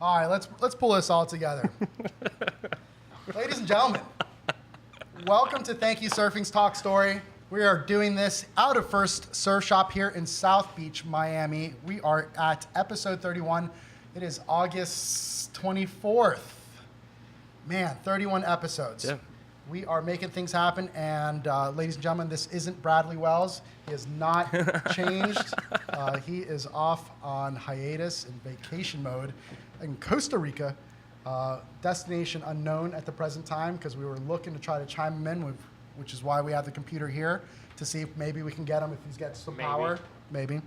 All right, let's pull this all together. Ladies and gentlemen, welcome to Thank You Surfing's Talk Story. We are doing this out of First Surf Shop here in South Beach, Miami. We are at episode 31. It is August 24th. Man, 31 episodes. Yeah. We are making things happen, and ladies and gentlemen, this isn't Bradley Wells. He has not changed. He is off on hiatus in vacation mode in Costa Rica, destination unknown at the present time, because we were looking to try to chime him in, which is why we have the computer here, to see if maybe we can get him if he's got some power, maybe.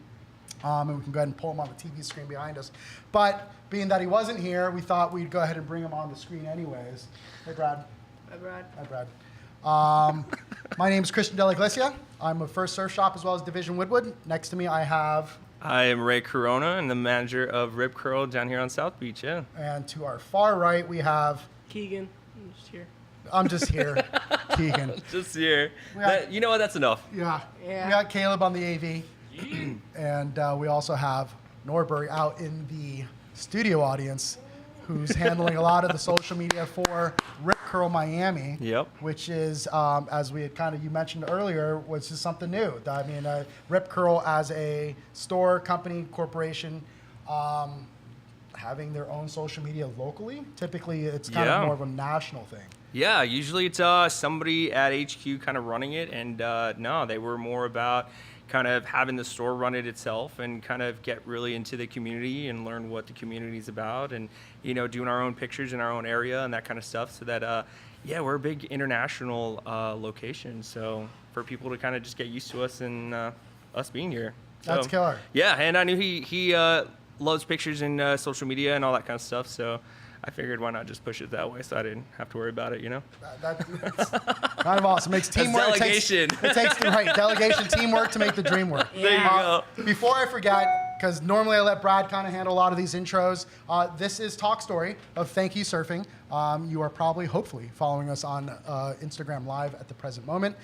And we can go ahead and pull him on the TV screen behind us. But being that he wasn't here, we thought we'd go ahead and bring him on the screen anyways. Hey, Brad. Hi, Brad. Hi, Brad. My name is Christian De La Iglesia. I'm with First Surf Shop as well as Division Wynwood. Next to me, I have... I am Ray Corona, and the manager of Rip Curl down here on South Beach, yeah. And to our far right, we have... Keegan. I'm just here. I'm just here. Keegan. Just here. You know what? That's enough. Yeah. We got Caleb on the AV. And we also have Norbury out in the studio audience, who's handling a lot of the social media for Rip Curl Miami. Yep. Which is, as we had you mentioned earlier, was just something new. I mean, Rip Curl as a store, company, corporation, having their own social media locally. Typically, it's kind of more of a national thing. Yeah, usually it's somebody at HQ kind of running it, and no, they were more about kind of having the store run it itself and kind of get really into the community and learn what the community's about, and doing our own pictures in our own area and that kind of stuff, so that we're a big international location, so for people to kind of just get used to us and us being here. So, that's killer. Yeah, and I knew he loves pictures and social media and all that kind of stuff, so I figured why not just push it that way so I didn't have to worry about it, That's kind of awesome. It makes teamwork. That's delegation. It takes delegation, teamwork to make the dream work. There you go. Before I forget, because normally I let Brad kind of handle a lot of these intros, this is Talk Story of Thank You Surfing. You are probably, hopefully, following us on Instagram Live at the present moment.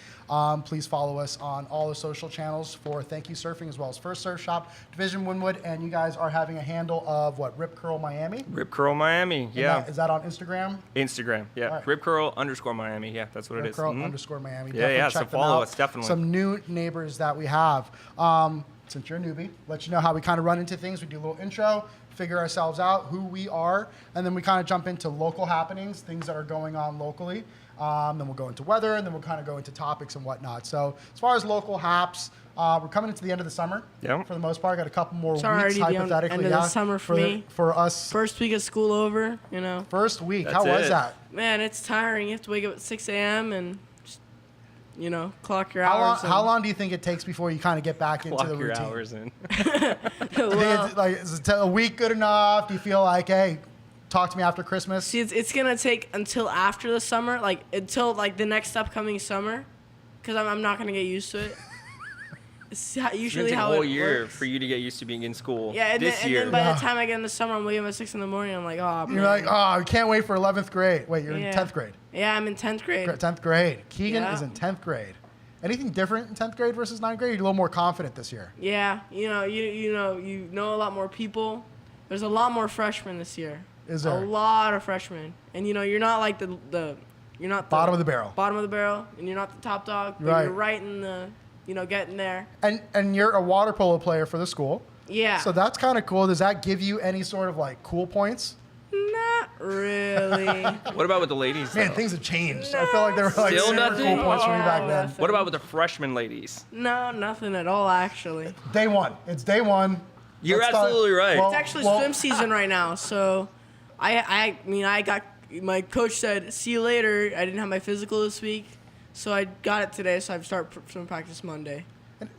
Please follow us on all the social channels for Thank You Surfing, as well as First Surf Shop, Division Wynwood, and you guys are having a handle of what, Rip Curl Miami? Rip Curl Miami, yeah. Is that on Instagram? Instagram, yeah. Right. Rip Curl _ Miami, yeah, that's what it is. Rip Curl _ Miami. Yeah, Definitely so follow us, definitely. Some new neighbors that we have. Since you're a newbie, let you know how we kind of run into things. We do a little intro, figure ourselves out, who we are, and then we kind of jump into local happenings, things that are going on locally. Then we'll go into weather, and then we'll kind of go into topics and whatnot. So as far as local haps, we're coming into the end of the summer. Yeah. For the most part, got a couple more It's weeks, already the hypothetically. end of the summer for me. For us. First week of school over, First week. That's How was it. that? Man, it's tiring. You have to wake up at 6 a.m. and just, clock your hours. How long do you think it takes before you kind of get back into the routine? Clock your hours in. Well, is a week good enough? Do you feel like, hey, talk to me after Christmas? See, it's gonna take until after the summer, until the next upcoming summer, because I'm not gonna get used to it. It's usually It's how a whole it year works. for you to get used to being in school. Yeah, and this then, year. and then by the time I get in the summer, I'm waking up at 6 in the morning. I'm like, oh, man. You're like, oh, I can't wait for 11th grade. Wait, you're in 10th grade. Yeah, I'm in 10th grade. 10th grade. Keegan Yeah. is in 10th grade. Anything different in 10th grade versus 9th grade? You're a little more confident this year. Yeah, you know a lot more people. There's a lot more freshmen this year. Is there? A lot of freshmen, and you're not like you're not the Bottom of the barrel. Bottom of the barrel, and you're not the top dog. But Right. You're right in the, getting there. And you're a water polo player for the school. Yeah. So that's kind of cool. Does that give you any sort of cool points? Not really. What about with the ladies? Man, though? things have changed. I feel like there were Still super nothing? cool points for me back then. What about with the freshman ladies? No, nothing at all, actually. Day one. It's day one. You're Let's start- absolutely right. Well, It's actually swim season right now, so I got, my coach said, see you later. I didn't have my physical this week, so I got it today, so I start swim practice Monday.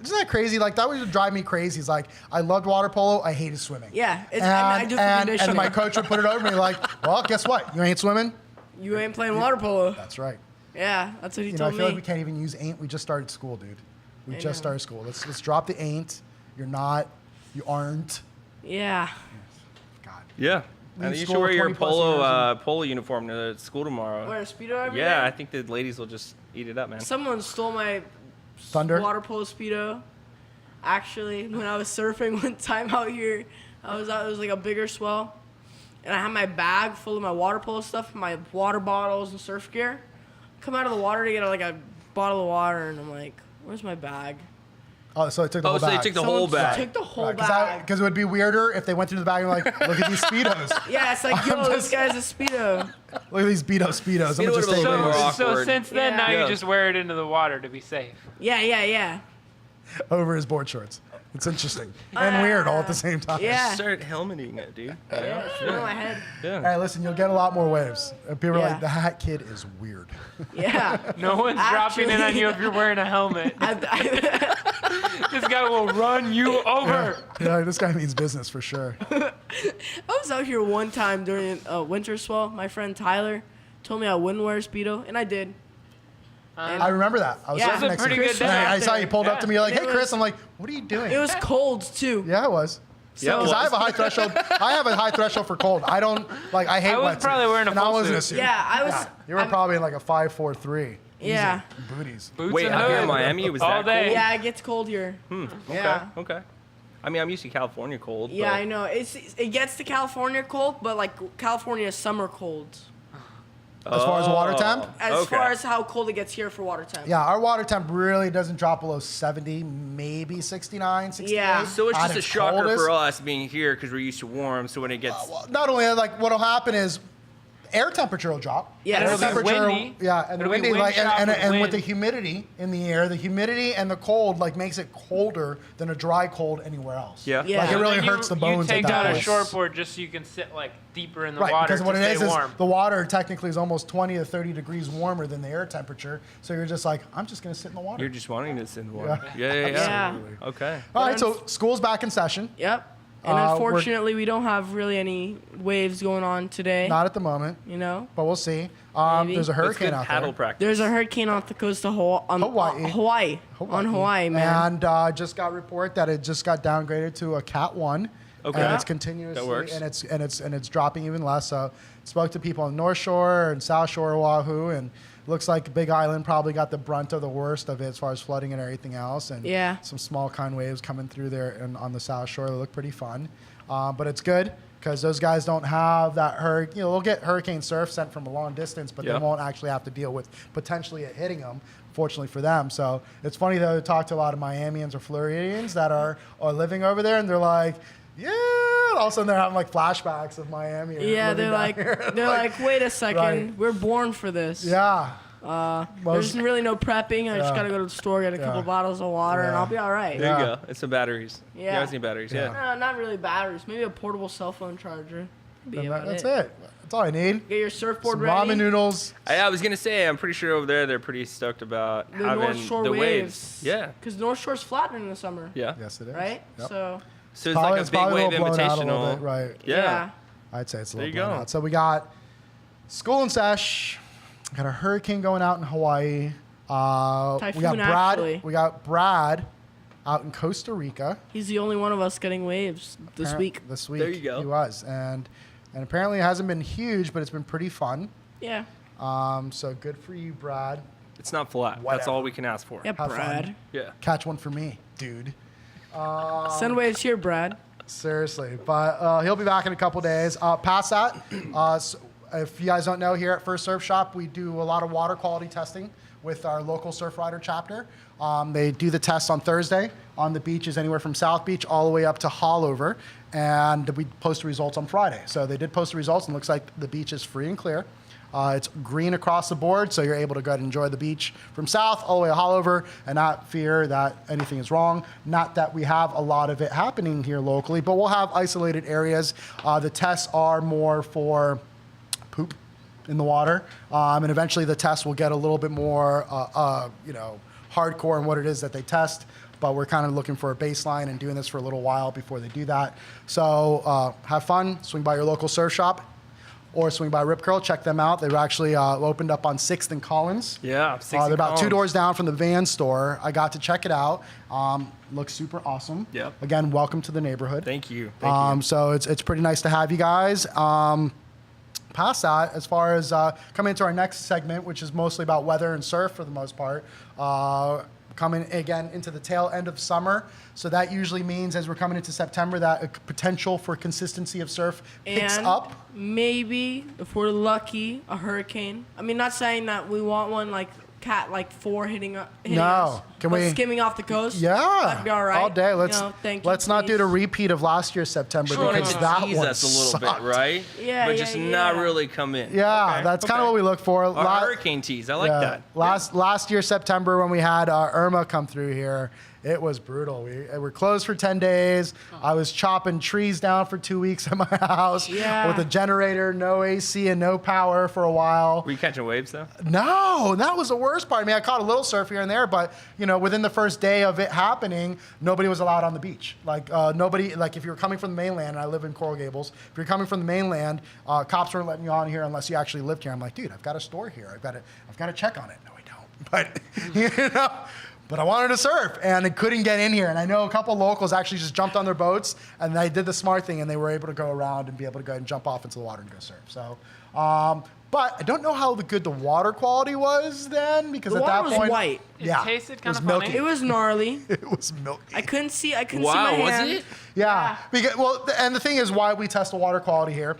Isn't that crazy? That would drive me crazy. It's I loved water polo. I hated swimming. Yeah, I do it for and conditioning. my coach would put it over me well, guess what? You ain't swimming? You ain't playing water polo. That's right. Yeah, that's what he I told feel like we me. can't even use ain't. We just started school, dude. We I just know. started school. Let's drop the ain't. You're not. You aren't. Yeah. God. Yeah. Leave And you should school wear your 20 plus years polo uniform to school tomorrow. Wear a Speedo every Yeah, day? I think the ladies will just eat it up, man. Someone stole my Thunder? water polo Speedo. Actually, when I was surfing one time out here, it was like a bigger swell. and I have my bag full of my water polo stuff, my water bottles and surf gear. Come out of the water to get like a bottle of water, and I'm like, "Where's my bag?" Oh, so they took the whole so bag. they took the whole Someone bag. took the whole Right, bag. because it would be weirder if they went through the bag and were like, look at these Speedos. Yeah, it's like, yo, this guy's a speedo. Look at these Speedos. I'm It gonna just would've take been more these So awkward. since then, Yeah. now Yeah. you just wear it into the water to be safe. Yeah. over his board shorts. It's interesting and weird all at the same time. Yeah. Start helmeting it, dude. Yeah, it's in my head. All right, listen, you'll get a lot more waves. And people are Yeah. like, that kid is weird. Yeah. No one's dropping in on you if you're wearing a helmet. This guy will run you over. Yeah, this guy means business for sure. I was out here one time during a winter swell. My friend Tyler told me I wouldn't wear a Speedo, and I did. I remember that. I was Yeah. sitting It was next a to pretty you. good day And I out saw there. you pulled up to me. You're like, And hey, it Chris. was- I'm like, what are you doing? It was cold, too. Yeah, it was. Yeah, it Because I was. have a high threshold. I have a high threshold for cold. I don't like. I hate I was wetsuits. probably wearing a and I full wasn't a suit. suit. Yeah, I was. You were probably in like a 5'4'3". Easy. Yeah. Booties. Boots Wait, and out here in hood. Miami, it was All that day. cold? Yeah, it gets cold here. Yeah. Okay. I mean, I'm used to California cold. Yeah, but I know. It gets to California cold, but like California summer cold. As far as water temp? As Okay. far as how cold it gets here for water temp. Yeah, our water temp really doesn't drop below 70, maybe 69, 68. Yeah. So it's At just a its shocker coldest. for us being here because we're used to warm. So when it gets Well, not only that, like what'll happen is air temperature will drop. Yeah, air it'll be temperature, windy. Yeah, and the It'll be windy, wind like, shock with and with the wind. humidity in the air, the humidity and the cold like makes it colder than a dry cold anywhere else. Yeah. Yeah. Like it So really Then hurts the bones. You take at that down a point. shortboard just so you can sit like deeper in the Right, water because to what it stay is warm. the water technically is almost 20 to 30 degrees warmer than the air temperature. So you're just like, I'm just gonna sit in the water. you're just wanting to sit in the water. Yeah. Yeah. Yeah. Okay. All right, so school's back in session. Yep. And we're- unfortunately, we don't have really any waves going on today. Not at the moment, You know, but we'll see. Maybe. There's a It's hurricane good out paddle there. practice. there's a hurricane off the coast of Hawaii. On Hawaii, man. And just got report that it just got downgraded to a Cat 1. Okay. And it's That continuously works. and it's dropping even less. So spoke to people on the North Shore and South Shore of Oahu, and looks like Big Island probably got the brunt of the worst of it as far as flooding and everything else. And Yeah. some small kind waves coming through there and on the South Shore. They look pretty fun. But it's good because those guys don't have that hurricane. You know, they'll get hurricane surf sent from a long distance, but Yeah. they won't actually have to deal with potentially it hitting them. Fortunately for them. So it's funny though to talk to a lot of Miamians or Floridians that are living over there, and they're like, yeah. All of a sudden they're having like flashbacks of Miami. or Yeah, living they're down like, here. they're like, wait a second, Right. we're born for this. yeah. There's really no prepping. I just Yeah. gotta go to the store, get a couple Yeah. bottles of water, and Yeah. I'll be all right. There Yeah. you go. It's some batteries. Yeah. You guys need batteries. Yeah. Yeah. No, not really batteries. Maybe a portable cell phone charger. Be Then about that's it. That's all I need. Get your surfboard Some ready. ramen noodles. I was gonna say, I'm pretty sure over there they're pretty stoked about The having North Shore the waves. Yeah. Because North Shore's flattening in the summer. Yeah. Yes, it is. Right? Yep. So, So it's like a big probably wave little blown out a little invitational. bit, right. Yeah. I'd say it's a There little you blown go. out. So we got school in sesh. Got a hurricane going out in Hawaii. We got Typhoon, Brad. actually. We got Brad out in Costa Rica he's the only one of us getting waves this week. This week, There you go. He was, and apparently it hasn't been huge, but it's been pretty fun. Yeah. So good for you, Brad. It's not flat. That's Whatever. all we can ask for. Yep, Have Brad. fun. Yeah. Catch one for me, dude. Send waves here, Brad. Seriously, but he'll be back in a couple days. Past that, so if you guys don't know, here at First Surf Shop, we do a lot of water quality testing with our local Surf Rider chapter. They do the tests on Thursday on the beaches, anywhere from South Beach all the way up to Hollover, and we post the results on Friday. So they did post the results, and it looks like the beach is free and clear. It's green across the board, so you're able to go ahead and enjoy the beach from south all the way to Hollover and not fear that anything is wrong. Not that we have a lot of it happening here locally, but we'll have isolated areas. The tests are more for poop in the water, and eventually the tests will get a little bit more, hardcore in what it is that they test. But we're kind of looking for a baseline and doing this for a little while before they do that. So have fun, swing by your local surf shop, or swing by Rip Curl, check them out. They were actually opened up on 6th and Collins. Yeah. They're about 2 doors down from the van store. I got to check it out. Looks super awesome. Yep. Again, welcome to the neighborhood. Thank you. Thank you. So it's pretty nice to have you guys. Past that, as far as coming into our next segment, which is mostly about weather and surf for the most part, coming again into the tail end of summer. So that usually means as we're coming into September that a potential for consistency of surf picks And up. maybe, if we're lucky, a hurricane. I mean, not saying that we want one like Cat like 4 hitting us. No. Can but we- skimming off the coast? Yeah, That'd be all right. all day. Let's thank you, let's not do please. the repeat of last year's September Just wanted because to that tease one us a little sucked. bit, right? Yeah, But yeah, just not yeah. really come in. Yeah, Okay, that's kind of okay. what we look for. Our hurricane tease. I like that. Last year September when we had Irma come through here, it was brutal. We were closed for 10 days. I was chopping trees down for 2 weeks at my house Yeah. with a generator, no AC and no power for a while. Were you catching waves though? No, that was the worst part. I mean, I caught a little surf here and there, but within the first day of it happening, nobody was allowed on the beach. Like nobody, like if you were coming from the mainland, and I live in Coral Gables, if you're coming from the mainland, cops weren't letting you on here unless you actually lived here. I'm like, dude, I've got a store here. I've got to check on it. No, I don't. But But I wanted to surf, and I couldn't get in here. And I know a couple locals actually just jumped on their boats, and they did the smart thing, and they were able to go around and be able to go and jump off into the water and go surf. So, but I don't know how good the water quality was then, because The at water that was point, white. yeah, tasted it was kinda funny. milky. It was gnarly. It was milky. I couldn't see my Wow, was hand. it? Yeah. Because, and the thing is why we test the water quality here.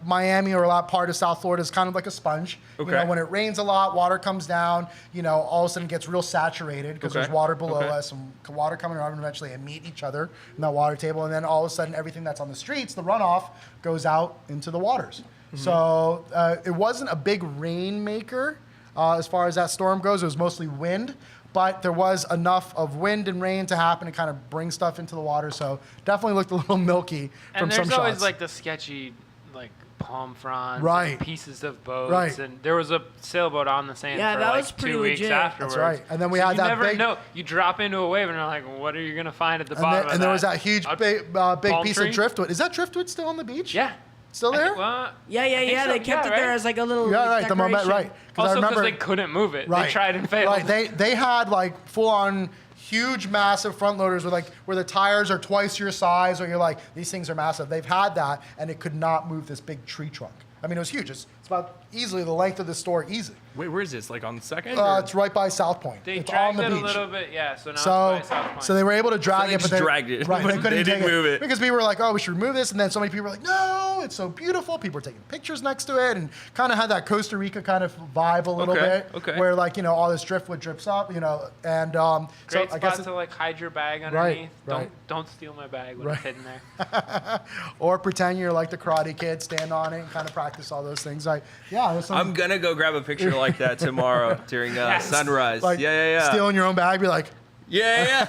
Miami or a lot part of South Florida is kind of like a sponge. Okay. When it rains a lot, water comes down, all of a sudden it gets real saturated because Okay. there's water below Okay. us and water coming around and eventually they meet each other in that water table. And then all of a sudden everything that's on the streets, the runoff, goes out into the waters. Mm-hmm. So it wasn't a big rainmaker as far as that storm goes. It was mostly wind. But there was enough of wind and rain to happen to kind of bring stuff into the water. So definitely looked a little milky from And some there's always shots. like the sketchy, like palm fronds, Right. and pieces of boats, Right. and there was a sailboat on the sand Yeah, for that like was pretty 2 weeks legit. afterwards. That's right. And then we So had you that never big- know. You drop into a wave and you're like, what are you gonna find at the bottom of and there was that huge A big palm piece tree? of driftwood. Is that driftwood still on the beach? Yeah. Still there? Yeah. think so, They kept yeah, it there right? as like a little Yeah, right. The moment, decoration. right. Because I Also because remember they couldn't move it. Right. They tried and failed. Right. They had like full on huge, massive front loaders with where the tires are twice your size, or you're like, these things are massive. They've had that, and it could not move this big tree trunk. I mean, it was huge. It's about easily the length of the store, easy. Wait, where is this? Like on the second? or- It's right by South Point. They It's on dragged the it beach. a little bit, yeah. So now So, it's by South Point. so they were able to drag they it, but just they dragged it. Right, but they couldn't They didn't take move it. because people were like, "Oh, we should remove this," and then so many people were like, "No, it's so beautiful." People were taking pictures next to it, and kind of had that Costa Rica kind of vibe a little Okay, bit, okay. where all this driftwood drips up, and so Great I spot guess to like hide your bag underneath. right. Don't steal my bag when Right. it's hidden there. or pretend you're like the Karate Kid, stand on it, and kind of practice all those things. It was something I'm gonna go grab a picture like that tomorrow during sunrise. like Yeah. stealing your own bag, be like Yeah.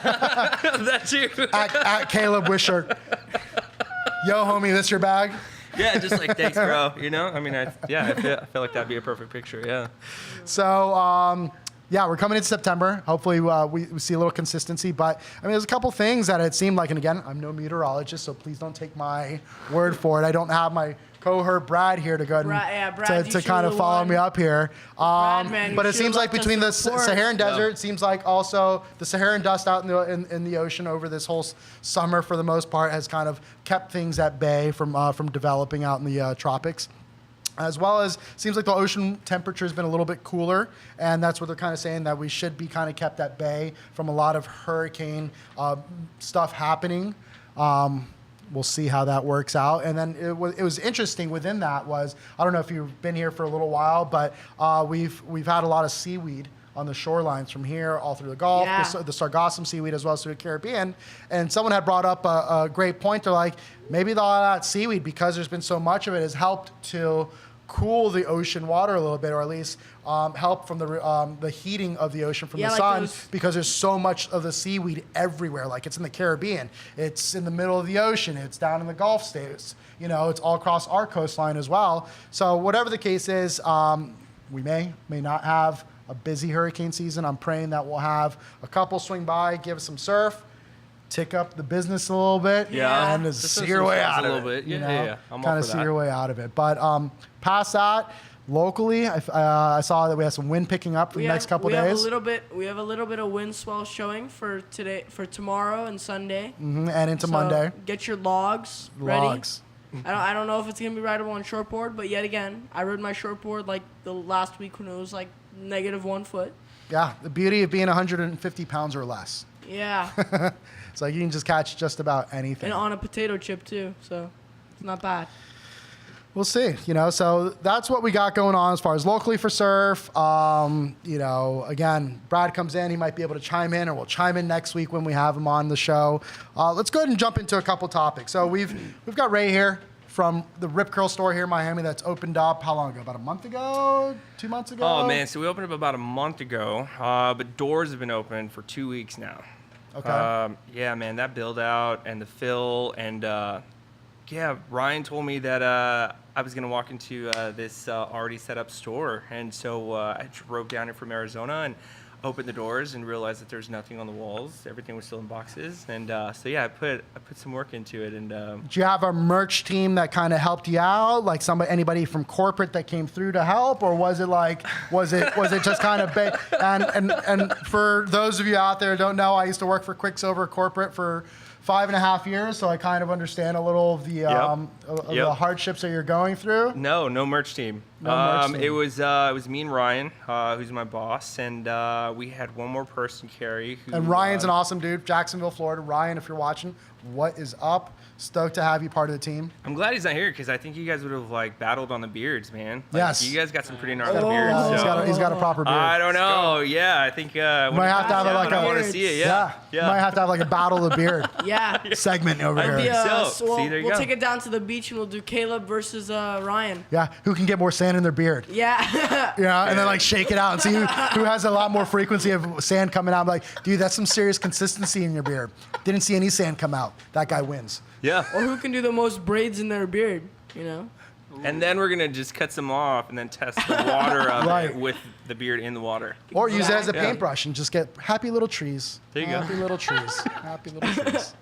That's you. at Caleb Wishart. Yo, homie, this your bag? Yeah, just like thanks, bro. I mean, I feel like that'd be a perfect picture. Yeah. So, we're coming into September. Hopefully, we see a little consistency. But, I mean, there's a couple things that it seemed like, and again, I'm no meteorologist, so please don't take my word for it. I don't have my cohort Brad here to go ahead Brad, you to should kind of have follow won. me up here. Man, you But it should've seems like left us between the the report. Saharan Yeah. desert, it seems like also the Saharan dust out in the ocean over this whole summer, for the most part, has kind of kept things at bay from developing out in the tropics. As well as, seems like the ocean temperature has been a little bit cooler, and that's what they're kind of saying, that we should be kind of kept at bay from a lot of hurricane stuff happening. We'll see how that works out. And then it was interesting within that was, I don't know if you've been here for a little while, but we've had a lot of seaweed on the shorelines from here all through the Gulf, Yeah. the sargassum seaweed as well as through the Caribbean. And someone had brought up a great point. They're like, maybe all that seaweed, because there's been so much of it, has helped to cool the ocean water a little bit, or at least help from the heating of the ocean from the like sun, those- because there's so much of the seaweed everywhere. Like, it's in the Caribbean, it's in the middle of the ocean, it's down in the Gulf states, it's all across our coastline as well. So whatever the case is, we may not have a busy hurricane season. I'm praying that we'll have a couple swing by, give us some surf, tick up the business a little bit, Yeah. and Just see some your way funds out a of little it. bit. Yeah. I'm all Kind of for see that. your way out of it. But past that, locally, I saw that we have some wind picking up for the next couple days. We have a little bit of wind swell showing for tomorrow and Sunday. And into So Monday. Get your logs ready. Logs. I don't know if it's gonna be rideable on shortboard, but yet again, I rode my shortboard like the last week when it was like -1 foot. Yeah, the beauty of being 150 pounds or less. Yeah. It's like you can just catch just about anything. And on a potato chip too, so it's not bad. We'll see, so that's what we got going on as far as locally for surf. Again, Brad comes in, he might be able to chime in, or we'll chime in next week when we have him on the show. Let's go ahead and jump into a couple topics. So we've got Ray here from the Rip Curl store here in Miami that's opened up, how long ago? About a month ago? 2 months ago? Oh, man, so we opened up about a month ago, but doors have been open for 2 weeks now. Okay. Yeah, man, that build out and the fill and Ryan told me that I was going to walk into this already set up store. And so I drove down here from Arizona and opened the doors and realized that there's nothing on the walls. Everything was still in boxes. And I put some work into it. And do you have a merch team that kind of helped you out? Like anybody from corporate that came through to help? Or was it just kind of and for those of you out there who don't know, I used to work for Quicksilver Corporate for 5.5 years, so I kind of understand a little of the the hardships that you're going through. No merch team. No merch team. It was me and Ryan, who's my boss, and we had one more person, Carrie. And Ryan's an awesome dude, Jacksonville, Florida. Ryan, if you're watching, what is up? Stoked to have you part of the team. I'm glad he's not here because I think you guys would have battled on the beards, man. Yes. You guys got some pretty gnarly beards. He's got a proper beard. I don't know. Yeah, I think might have to have I want to see it. Yeah. Might have to have a battle of the beard Yeah. segment over here. We'll take it down to the beach and we'll do Caleb versus Ryan. Yeah, who can get more sand in their beard? Yeah. And then shake it out and see who has a lot more frequency of sand coming out. I'm like, dude, that's some serious consistency in your beard. Didn't see any sand come out. That guy wins. Yeah. Or who can do the most braids in their beard, And then we're going to just cut some off and then test the water of it with the beard in the water. Or use it as a paintbrush and just get happy little trees. There you go. Happy little trees. Happy little trees.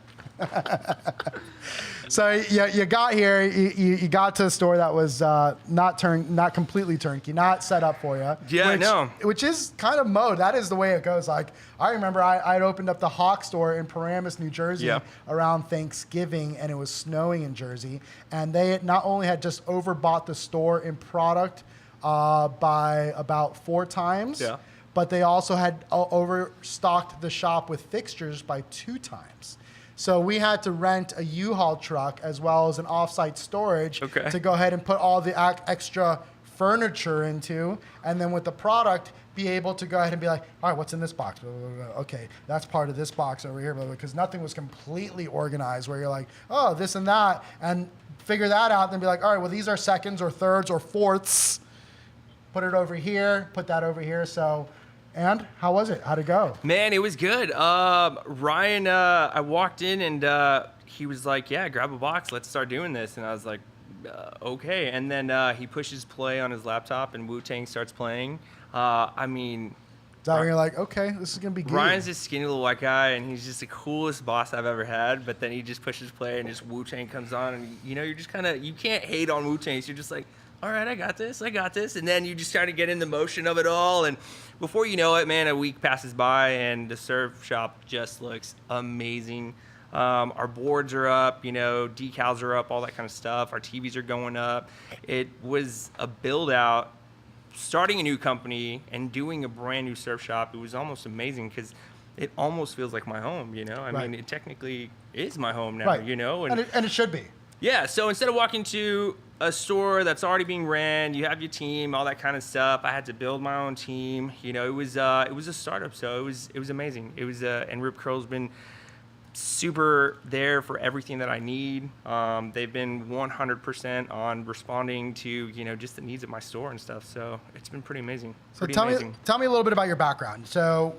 So you got here, you got to a store that was not completely turnkey, not set up for you. Yeah, I know. Which is kind of mode. That is the way it goes. I remember I'd opened up the Hawk store in Paramus, New Jersey around Thanksgiving, and it was snowing in Jersey. And they not only had just overbought the store in product by about 4 times, but they also had overstocked the shop with fixtures by 2 times. So we had to rent a U-Haul truck as well as an off-site storage to go ahead and put all the extra furniture into, and then with the product, be able to go ahead and be like, all right, what's in this box? Okay, that's part of this box over here, because nothing was completely organized where you're like, oh, this and that, and figure that out, and then be like, all right, well, these are seconds or thirds or fourths. Put it over here, put that over here, so... And how was it? How'd it go? Man, it was good. Ryan, I walked in and he was like, yeah, grab a box. Let's start doing this. And I was like, okay. And then he pushes play on his laptop and Wu-Tang starts playing. So you're like, okay, this is going to be good. Ryan's this skinny little white guy, and he's just the coolest boss I've ever had. But then he just pushes play and just Wu-Tang comes on. And, you're just kind of, you can't hate on Wu-Tang. So you're just like, all right, I got this. And then you just try to get in the motion of it all. And before you know it, man, a week passes by and the surf shop just looks amazing. Our boards are up, decals are up, all that kind of stuff. Our TVs are going up. It was a build out, starting a new company and doing a brand new surf shop. It was almost amazing because it almost feels like my home, I mean, it technically is my home now, And it should be. Yeah, so instead of walking to a store that's already being ran, you have your team, all that kind of stuff. I had to build my own team. It was a startup, so it was amazing. It was and Rip Curl's been super there for everything that I need. They've been 100% on responding to just the needs of my store and stuff. So it's been pretty amazing. Tell me a little bit about your background. So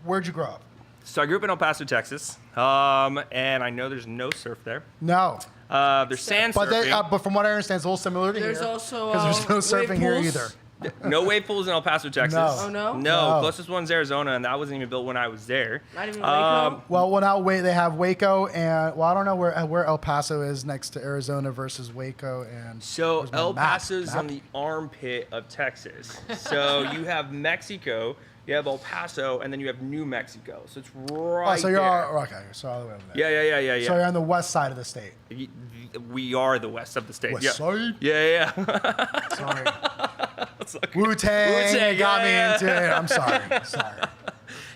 where'd you grow up? So I grew up in El Paso, Texas, and I know there's no surf there. No. There's sand surfing. But from what I understand, it's a little similar to there's here. Also because there's no surfing here either. No wave pools in El Paso, Texas. No. Oh, no? No, closest one's Arizona, and that wasn't even built when I was there. Not even Waco? Well, now they have Waco, and I don't know where El Paso is next to Arizona versus Waco. And so El Paso's on the armpit of Texas. So you have Mexico, you have El Paso, and then you have New Mexico. So it's right so there. So all the way over there. Yeah. So you're on the west side of the state. We are the west of the state. West side? Yeah. Sorry. Wu-Tang got me yeah. into it. I'm sorry.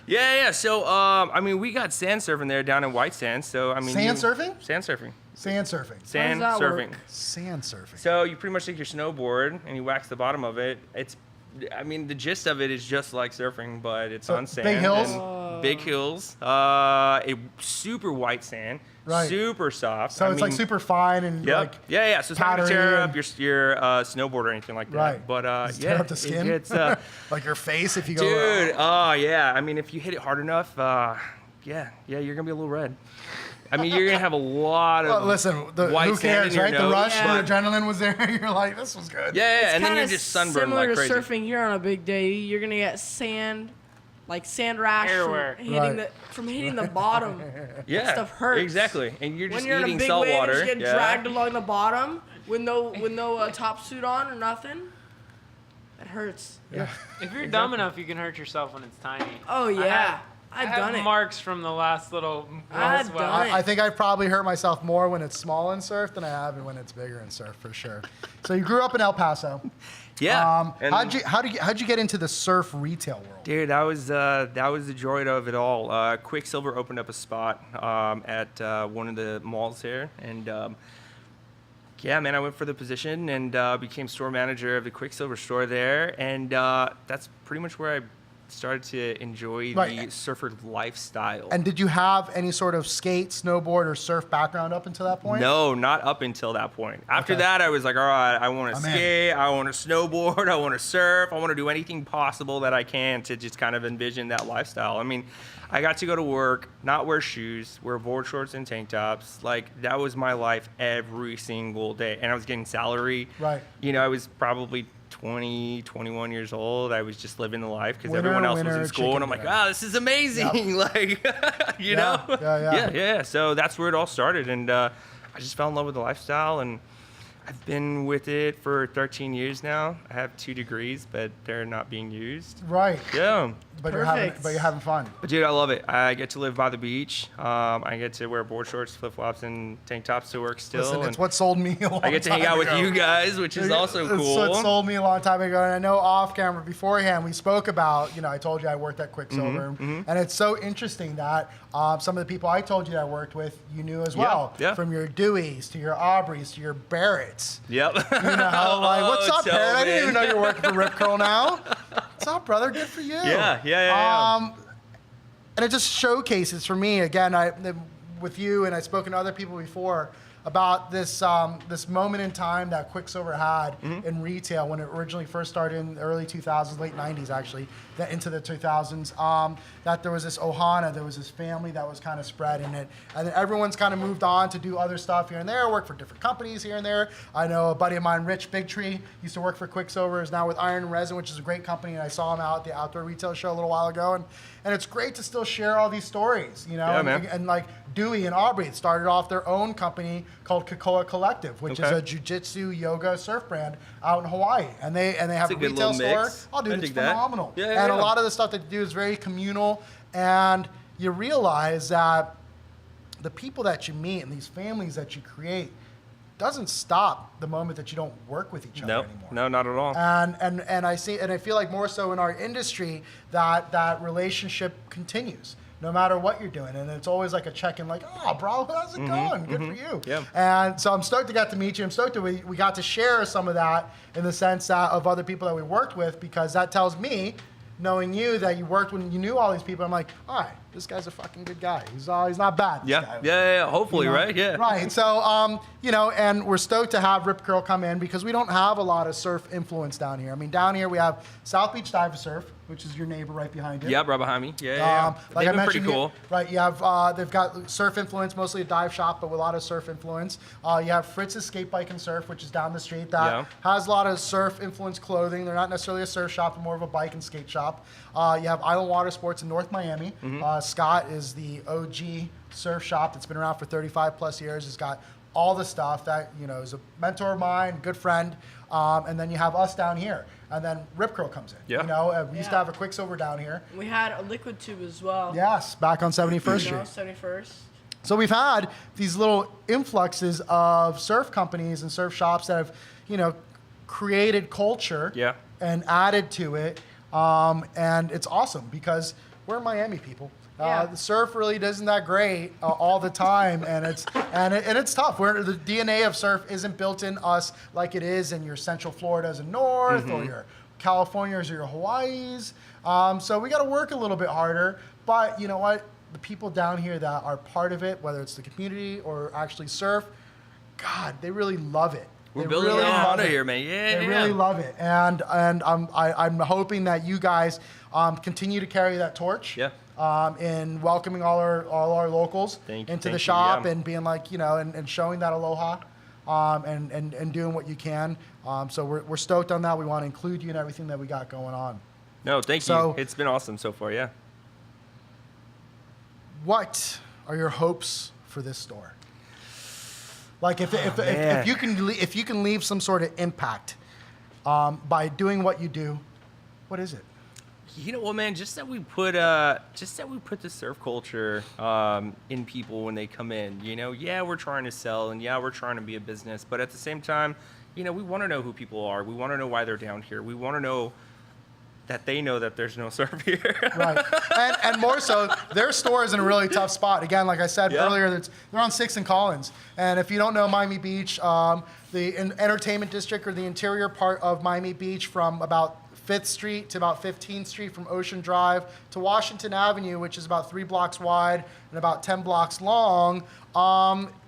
Yeah. So, I mean, we got sand surfing there down in White Sands. So, I mean, Sand surfing? Sand surfing. Sand surfing. Sand that surfing. work? Sand surfing. So you pretty much take your snowboard and you wax the bottom of it. I mean, the gist of it is just like surfing, but it's So on sand. big hills? and Big hills. Super white sand. Right. Super soft. So I it's like mean, super fine and Yep. like Yeah. So it's not gonna powdery tear and- up your snowboard or anything like that. Right. But Does it tear yeah, up the skin? It's like your face if you go. dude. Oh yeah. I mean, if you hit it hard enough, yeah, you're gonna be a little red. I mean, you're gonna have a lot of Well, listen, white who sand cares, in your right? The nose, rush, but- the adrenaline was there. You're like, this was good. Yeah, and then Kinda you're just sunburned similar like to crazy. surfing here on a big day. You're gonna get sand, like sand rash Everywhere. from hitting the bottom. Yeah, Stuff hurts. exactly. And you're When just you're in a eating big salt wave, water. you get yeah. dragged along the bottom with no top suit on or nothing. It hurts. Yeah. If you're dumb enough, you can hurt yourself when it's tiny. Oh yeah, I've I have done it. marks from the last little. I've swell. done it. I think I probably hurt myself more when it's small in surf than I have when it's bigger in surf for sure. So you grew up in El Paso. Yeah. And- How'd you get into the surf retail world? Dude, that was the joy of it all. Quicksilver opened up a spot at one of the malls here, and yeah, man, I went for the position and became store manager of the Quicksilver store there, and that's pretty much where I started to enjoy Right. the surfer lifestyle. And did you have any sort of skate, snowboard, or surf background up until that point? No, not up until that point. After Okay. that, I was like, all right, I want to I'm in. skate, I want to snowboard, I want to surf, I want to do anything possible that I can to just kind of envision that lifestyle. I mean, I got to go to work, not wear shoes, wear board shorts and tank tops. Like, that was my life every single day. And I was getting salary. Right. You know, I was probably 20, 21 years old. I was just living the life because Winner, everyone else was winner, in school. And I'm like, chicken dinner. this is amazing. Like, you Yeah, know? yeah. Yeah. So that's where it all started. And I just fell in love with the lifestyle. And I've been with it for 13 years now. I have 2 degrees, but they're not being used. Right. Yeah. But Perfect. you're having fun. But dude, I love it. I get to live by the beach. I get to wear board shorts, flip flops, and tank tops to work still. Listen, and it's what sold me a long I get to hang time out with ago. you guys, which is also It's cool. what sold me a long time ago. And I know off camera beforehand, we spoke about, I told you I worked at Quicksilver. Mm-hmm, And it's so interesting that some of the people I told you that I worked with, you knew as well. yeah. From your Deweys to your Aubreys to your Barretts. Yep. Like, what's up, Barrett? I didn't even know Tobin. you were working for Rip Curl now. What's up, brother? Good for you. Yeah. And it just showcases for me, again, with you, and I've spoken to other people before, about this this moment in time that Quicksilver had in retail when it originally first started in the early 2000s, late 90s actually, into the 2000s, that there was this Ohana, there was this family that was kind of spread in it. And then everyone's kind of moved on to do other stuff here and there, work for different companies here and there. I know a buddy of mine, Rich Bigtree, used to work for Quicksilver, is now with Iron and Resin, which is a great company, and I saw him out at the outdoor retail show a little while ago. And it's great to still share all these stories, Yeah, man. and like Dewey and Aubrey started off their own company called Kakoa Collective, which is Okay. a jiu-jitsu yoga surf brand out in Hawaii. And they have a a good retail little store. mix. Oh, dude, I it's dig that. phenomenal. Yeah, and a yeah. lot of the stuff that they do is very communal. And you realize that the people that you meet and these families that you create doesn't stop the moment that you don't work with each other anymore. No, not at all. And I see, and I feel like more so in our industry that relationship continues no matter what you're doing, and it's always like a check-in, like, oh, bro, how's it going? Good for you. Yeah. And so I'm stoked to get to meet you. I'm stoked that we got to share some of that in the sense that of other people that we worked with, because that tells me, knowing you, that you worked when you knew all these people. I'm like, all right, this guy's a fucking good guy. He's not bad. this Yeah. guy. Yeah. Hopefully, You know? right? Yeah. Right. So, and we're stoked to have Rip Curl come in because we don't have a lot of surf influence down here. I mean, down here we have South Beach Dive Surf, which is your neighbor right behind you. Yeah, right behind me. Yeah. Like They've I been pretty mentioned, cool. right? You have they've got surf influence, mostly a dive shop, but with a lot of surf influence. You have Fritz's Skate Bike and Surf, which is down the street, that has a lot of surf influence clothing. They're not necessarily a surf shop, but more of a bike and skate shop. You have Island Water Sports in North Miami. Scott is the OG surf shop that's been around for 35 plus years. It's got all the stuff that is a mentor of mine, good friend. And then you have us down here. And then Rip Curl comes in. Yeah. We used to have a Quicksilver down here. We had a liquid tube as well. Yes, back on 71st Street. 71st. So we've had these little influxes of surf companies and surf shops that have, created culture. Yeah. and added to it. And it's awesome because we're Miami people. Yeah. The surf really isn't that great all the time, and it's tough. The DNA of surf isn't built in us like it is in your Central Floridas and North, or your Californias or your Hawaiis. So we got to work a little bit harder. But you know what? The people down here that are part of it, whether it's the community or actually surf, God, they really love it. We're building really a love honor it. here, man. Yeah, They really love it, and I'm hoping that you guys continue to carry that torch. Yeah. In welcoming all our locals into the shop and being like, and showing that aloha, and doing what you can. So we're stoked on that. We want to include you in everything that we got going on. No, thank you. It's been awesome so far. Yeah. What are your hopes for this store? Like if you can leave some sort of impact by doing what you do, what is it? You know what, man? Just that we put the surf culture in people when they come in. Yeah, we're trying to sell, and yeah, we're trying to be a business, but at the same time, we want to know who people are. We want to know why they're down here. We want to know that they know that there's no surf here. Right, and more so, their store is in a really tough spot. Again, like I said earlier, they're on 6th and Collins, and if you don't know Miami Beach, the entertainment district or the interior part of Miami Beach, from about 5th Street to about 15th Street, from Ocean Drive to Washington Avenue, which is about 3 blocks wide and about 10 blocks long,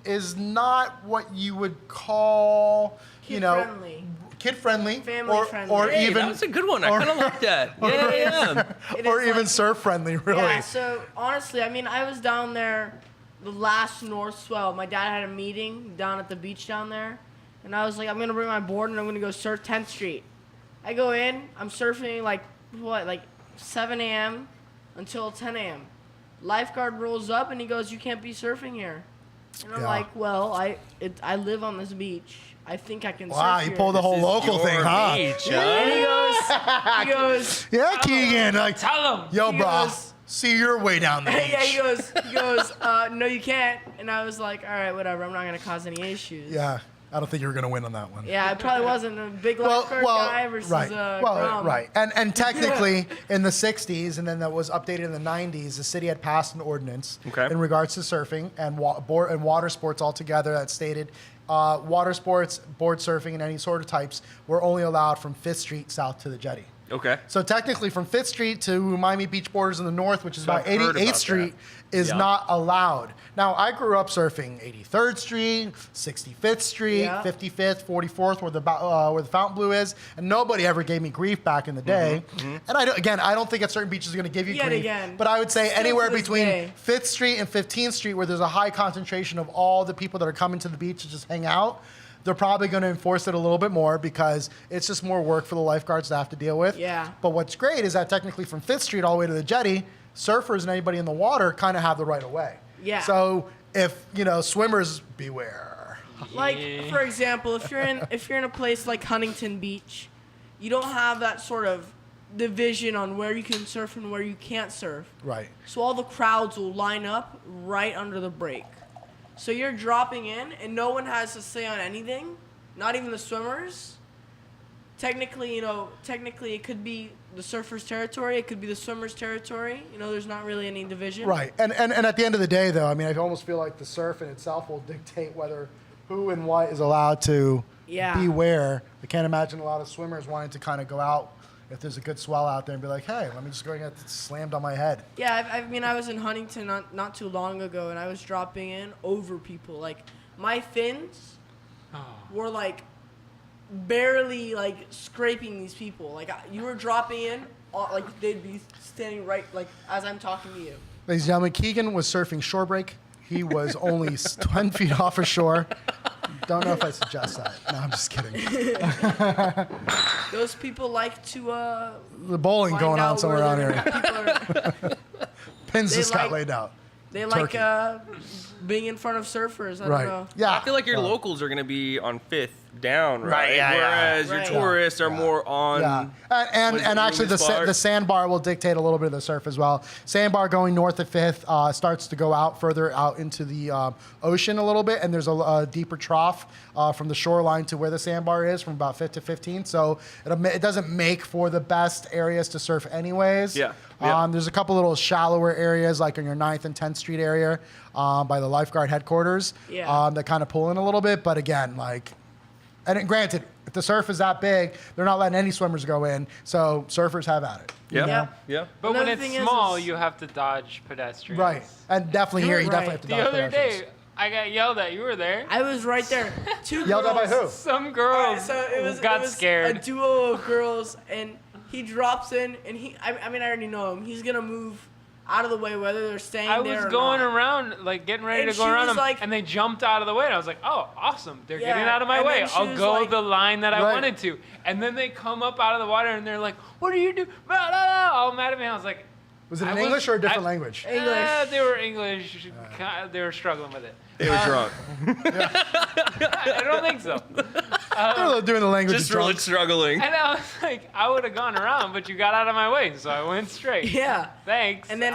is not what you would call, kid-friendly, family-friendly. or hey, even that was a good one. I kind of like that. Yeah. or even surf-friendly, really. Yeah, so honestly, I was down there the last North Swell. My dad had a meeting down at the beach down there, and I was like, I'm going to bring my board and I'm going to go surf 10th Street. I go in, I'm surfing like 7 a.m. until 10 a.m. Lifeguard rolls up and he goes, "You can't be surfing here." And I'm like, "Well, I live on this beach. I think I can surf Wow, here." you pulled the whole local thing, huh? Beach, And he goes, Yeah, Keegan. Like, Tell him. yo, he bro, goes- see your way down the beach. yeah, he goes, "No, you can't." And I was like, "All right, whatever. I'm not gonna cause any issues." Yeah, I don't think you were gonna win on that one. Yeah, I probably wasn't a big lifeguard guy versus right. Grom. Right. And technically, in the 60s, and then that was updated in the 90s, the city had passed an ordinance in regards to surfing and water sports altogether that stated water sports, board surfing, and any sort of types were only allowed from 5th Street south to the jetty. Okay. So technically, from 5th Street to Miami Beach borders in the north, which is So about I've heard 88th about Street, that. is Yeah. not allowed. Now, I grew up surfing 83rd Street, 65th Street, Yeah. 55th, 44th, where the Fontainebleau is, and nobody ever gave me grief back in the day. And I don't think at certain beaches is going to give you Yet grief. again, But I would say still anywhere to this between day. 5th Street and 15th Street, where there's a high concentration of all the people that are coming to the beach to just hang out, they're probably going to enforce it a little bit more because it's just more work for the lifeguards to have to deal with. Yeah. But what's great is that technically from 5th Street all the way to the jetty, surfers and anybody in the water kind of have the right of way. Yeah. So if, swimmers, beware. Like, for example, if you're in a place like Huntington Beach, you don't have that sort of division on where you can surf and where you can't surf. Right. So all the crowds will line up right under the break. So you're dropping in, and no one has to say on anything, not even the swimmers. Technically, it could be the surfers' territory, it could be the swimmers' territory. There's not really any division. Right. And at the end of the day, though, I almost feel like the surf in itself will dictate who and what is allowed to be where. I can't imagine a lot of swimmers wanting to kind of go out if there's a good swell out there and be like, hey, let me just go and get slammed on my head. Yeah, I was in Huntington not too long ago, and I was dropping in over people. Like, my fins were, like, barely, like, scraping these people. Like, you were dropping in, like, they'd be standing right, like, as I'm talking to you. Ladies and gentlemen, Keegan was surfing shore break. He was only 10 feet off of shore. Don't know if I suggest that. No, I'm just kidding. Those people like to The bowling find going on out somewhere where around here. people are- Pins They just got like- laid out. They Turkey. like being in front of surfers. I don't know. Yeah. I feel like your locals are going to be on 5th down, right? yeah, yeah. Whereas your Right. tourists are more on. Yeah, and was it actually Ruby's the part? sandbar will dictate a little bit of the surf as well. Sandbar going north of 5th starts to go out further out into the ocean a little bit, and there's a deeper trough from the shoreline to where the sandbar is from about 5th to 15th. So it doesn't make for the best areas to surf anyways. Yeah. There's a couple little shallower areas like on your 9th and 10th Street area by the lifeguard headquarters that kind of pull in a little bit. But again, like, and granted, if the surf is that big, they're not letting any swimmers go in. So surfers have at it. Yeah. Yeah. Yeah. But when Another it's thing is- small, you have to dodge pedestrians. Right. And definitely here, you Right. definitely have to The dodge other pedestrians. day, I got yelled at. You were there. I was right there. Two Yelled at by girls. who? Some girls So it got was scared. a duo of girls, and he drops in, and I mean, I already know him. He's gonna move out of the way, whether they're staying I there was or going not. around, like getting ready And to go she around was them, like- and they jumped out of the way. And I was like, "Oh, awesome! They're Yeah, getting out of my and way. then she I'll was go like- the line that I Right. wanted to." And then they come up out of the water, and they're like, "What are you doing?" Blah, blah, blah, all mad at me. I was like, Was it I in was- English or a different I- language? English. They were English. They were struggling with it. They were drunk. I don't think so. They're doing the language. Just of really drunks. struggling. And I was like, I would have gone around, but you got out of my way, so I went straight. Yeah. Thanks. And then-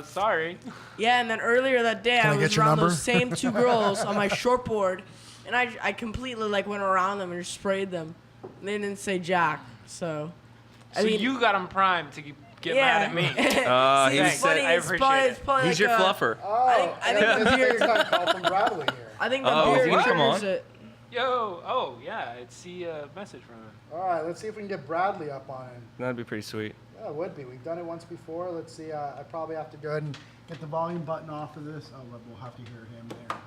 sorry. Yeah, and then earlier that day, Can I I get was your around number? those same two girls on my shortboard, and I completely like went around them and just sprayed them. And they didn't say jack, so. So you got him primed to get mad at me. He See, was it's funny. I It's appreciate probably, it. it's probably He's like your a- fluffer. Oh, I think the this beard- FaceTime call from Bradley here. I think the Oh, is he beard gonna come triggers on? it. Yo, oh yeah, I see a message from him. All right, let's see if we can get Bradley up on it. That'd be pretty sweet. Yeah, it would be. We've done it once before. Let's see. I probably have to go ahead and get the volume button off of this. Oh, we'll have to hear him there.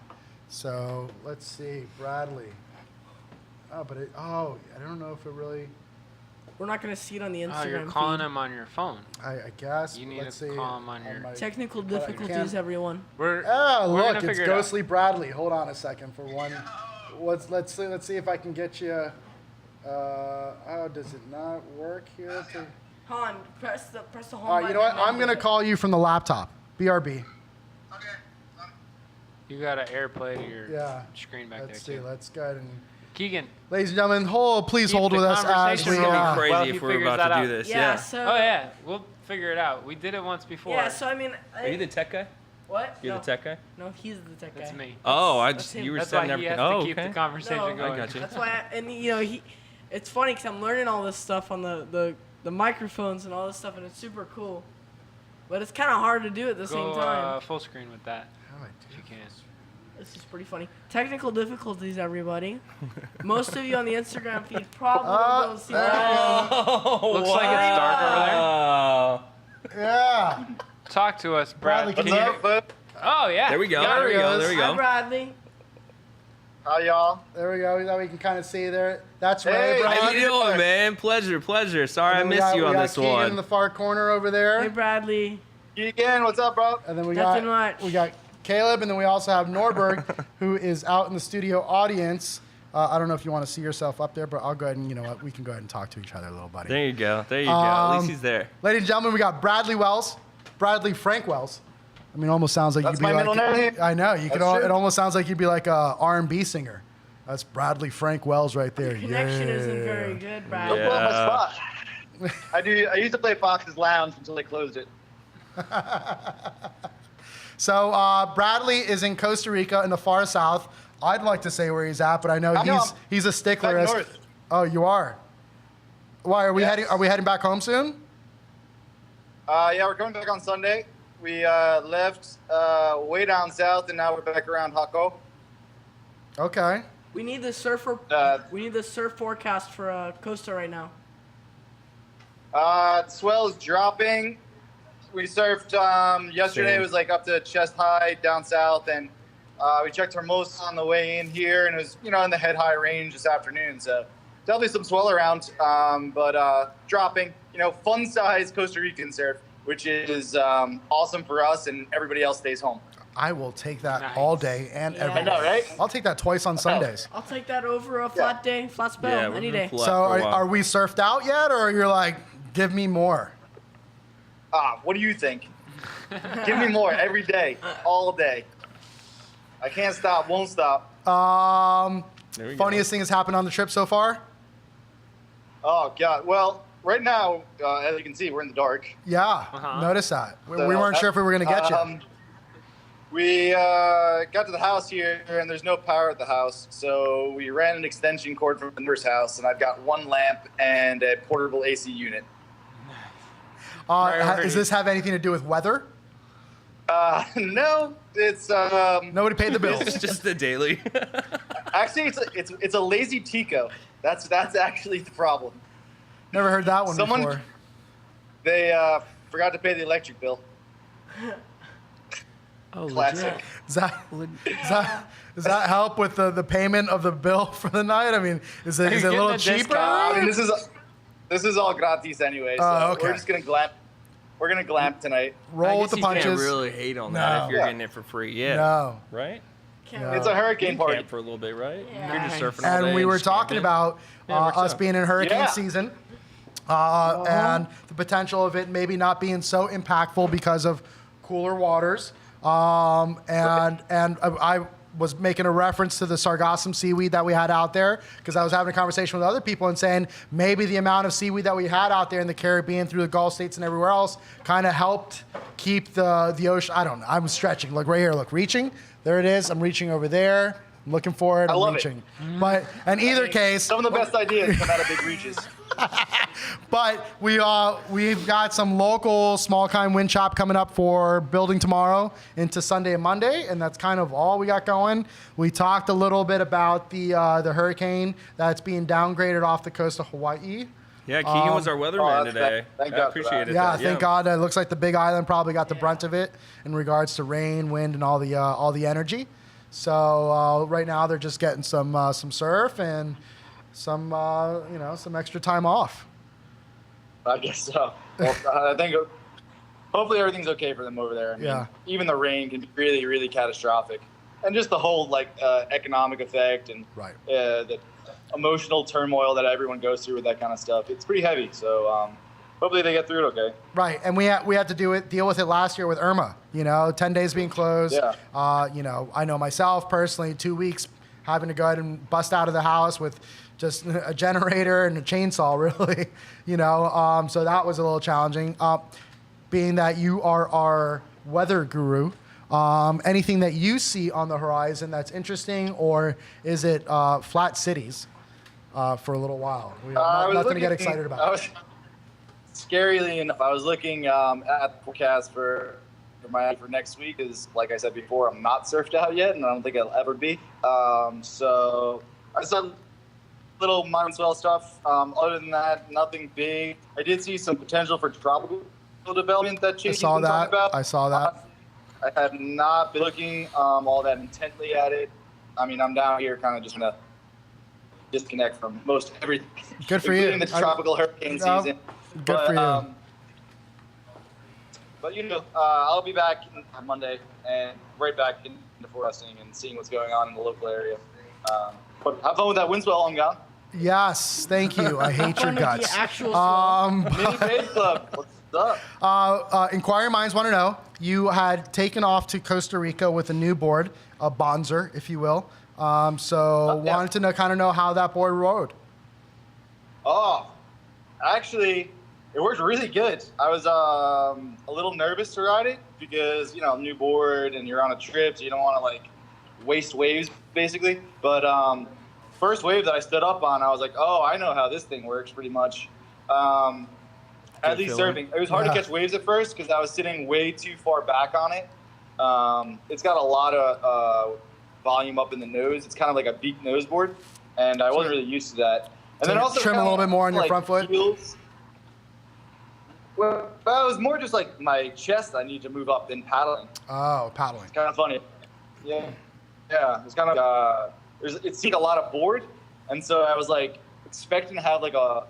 So let's see, Bradley. Oh, but I don't know if it really. We're not gonna see it on the Instagram. Oh, you're calling feed. him on your phone. I guess. You need let's to see. call him on your- my- Technical But I difficulties, can't- everyone. We're Oh, we're look, gonna it's figure it out. Ghostly Bradley. Hold on a second for one. Let's see if I can get you. Oh, does it not work here? Han, press the home All right, you know what? button and I'm then- gonna call you from the laptop. BRB. You got to airplay your Yeah. screen back Let's there see. too. Let's go ahead and. Keegan. Ladies and gentlemen, please Keep hold the with us as conversation we. It's gonna going. be crazy Well, he if we're figures about that to do out. this. Yeah. So. Oh yeah, we'll figure it out. We did it once before. Yeah. So I mean. Are you the tech guy? What? You're no. the tech guy? No, he's the tech guy. That's me. Oh, that's him. you were That's setting why he everything. has Oh, to keep okay. the conversation No. going. I got you. That's why, and you know, it's funny because I'm learning all this stuff on the microphones and all this stuff, and it's super cool. But it's kind of hard to do at the same Go time. full screen with that How do I if you can. This is pretty funny. Technical difficulties, everybody. Most of you on the Instagram feed probably don't see there that. Oh, Looks like it's dark over there. wow. Yeah. Talk to us, Brad. Bradley, Can can you- you- Oh yeah. There we go. Got There it. we go. There we Hi, go. Bradley. How y'all? There we go. Now we can kind of see there. That's Ray, Hey, Brad. How you doing, man? Pleasure. Sorry I And then we missed got- you we on got this Keegan one. in the far corner over there. Hey, Bradley. Keegan, what's up, bro? And then we Nothing got much. Caleb, and then we also have Norberg, who is out in the studio audience. I don't know if you want to see yourself up there, but I'll go ahead and, you know what, we can go ahead and talk to each other, little buddy. There you go. At least he's there. Ladies and gentlemen, we got Bradley Frank Wells. I mean, it almost sounds like That's you'd be my like. middle name? I know. You could. That's true. It almost sounds like you'd be like a R&B singer. That's Bradley Frank Wells right there. Connection yeah. isn't very good, Don't Bradley. blow up my Yeah. spot. I used to play Fox's Lounge until they closed it. So Bradley is in Costa Rica in the far south. I'd like to say where he's at, but I know he's a stickler. Back as- north. Oh, you are. Why are we Yes. heading? Are we heading back home soon? Yeah, we're coming back on Sunday. We left way down south, and now we're back around Jaco. Okay. We need the surf forecast for Costa right now. Swell is dropping. We surfed yesterday. Same. It was like up to chest high down south, and we checked Hermosa on the way in here, and it was in the head high range this afternoon. So definitely some swell around, but dropping. Fun size Costa Rican surf, which is awesome for us, and everybody else stays home. I will take that Nice. all day and Yeah. every I know, day. right? I'll take that twice on Sundays. I'll take that over a flat day, flat spell, Yeah, we're any gonna day. pull out So for a while. are we surfed out yet, or you're like, give me more? What do you think? Give me more every day, all day. I can't stop, won't stop. There we go. Funniest thing has happened on the trip so far? Oh God. Well, right now, as you can see, we're in the dark. Yeah, notice that. We weren't sure if we were going to get you. We got to the house here, and there's no power at the house, so we ran an extension cord from the neighbor's house, and I've got one lamp and a portable AC unit. Does this have anything to do with weather? No, it's Nobody paid the bills. It's just the daily. actually it's a lazy Tico. That's actually the problem. Never heard that one before. They forgot to pay the electric bill. Oh, Classic. Does that help with the payment of the bill for the night? I mean, is it a getting little a cheaper? discount? I mean, this is all gratis anyway, so okay. we're just gonna glamp. We're gonna glamp tonight. Roll with the You can't punches. really hate on that if you're No. getting it for free. Yeah. No. Right? Yeah. It's a You hurricane can party. camp for a little bit, right? Yeah. You're just surfing all day And we were just talking camping. about Yeah, works us out. being in hurricane Yeah. season and the potential of it maybe not being so impactful because of cooler waters. And I was making a reference to the sargassum seaweed that we had out there because I was having a conversation with other people and saying maybe the amount of seaweed that we had out there in the Caribbean through the Gulf states and everywhere else kind of helped keep the ocean. I don't know. I'm stretching. Look right here. Look, reaching. There it is. I'm reaching over there. I'm looking for it. I I'm love it. reaching. But in either case, Some of the best ideas come out of big reaches. but we've got some local small kind wind chop coming up for building tomorrow into Sunday and Monday, and that's kind of all we got going. We talked a little bit about the hurricane that's being downgraded off the coast of Hawaii. Yeah, Keegan was our weatherman that's today. thank I God for that. appreciated Yeah, that. thank God. It looks like the Big Island probably got the brunt of it in regards to rain, wind, and all the energy. So right now they're just getting some surf and some some extra time off. I guess so. Well, I think hopefully everything's okay for them over there. I mean, Yeah. even the rain can be really, really catastrophic, and just the whole economic effect and Right. the emotional turmoil that everyone goes through with that kind of stuff. It's pretty heavy. So hopefully they get through it okay. Right, and we had to deal with it last year with Irma. 10 days being closed. Yeah. I know myself personally, 2 weeks having to go ahead and bust out of the house with just a generator and a chainsaw, really. So that was a little challenging. Being that you are our weather guru, anything that you see on the horizon that's interesting, or is it flat cities for a little while? We have nothing to get excited about. Scarily enough, I was looking at the forecast for next week. Is like I said before, I'm not surfed out yet, and I don't think I'll ever be. So I saw little minor swell stuff. Other than that, nothing big. I did see some potential for tropical development that Chase I saw was talking that. about. I saw that. I have not been looking all that intently at it. I mean, I'm down here kind of just gonna disconnect from most everything. Good for you. Including the tropical hurricane season. Good for you. But I'll be back on Monday and right back into forecasting and seeing what's going on in the local area. But have fun with that wind swell I'm gone. Yes, thank you. I hate your Fun with guts. the actual swell. Mini Base Club, what's up? Inquiring minds want to know, you had taken off to Costa Rica with a new board, a Bonzer, if you will. Yeah. Wanted to know how that board rode. Oh, actually, it worked really good. I was a little nervous to ride it because, new board and you're on a trip, so you don't want to, waste waves, basically. But first wave that I stood up on, I was like, oh, I know how this thing works pretty much. At least feeling. surfing. It was hard to catch waves at first because I was sitting way too far back on it. It's got a lot of volume up in the nose. It's kind of like a beak nose board, and I wasn't really used to that. And So then also trim a kinda little bit more on your front foot? heels. Well, it was more just like my chest I need to move up in paddling. Oh, paddling. It's kind of funny. Yeah. It's kind of it's seen a lot of board, and so I was expecting to have a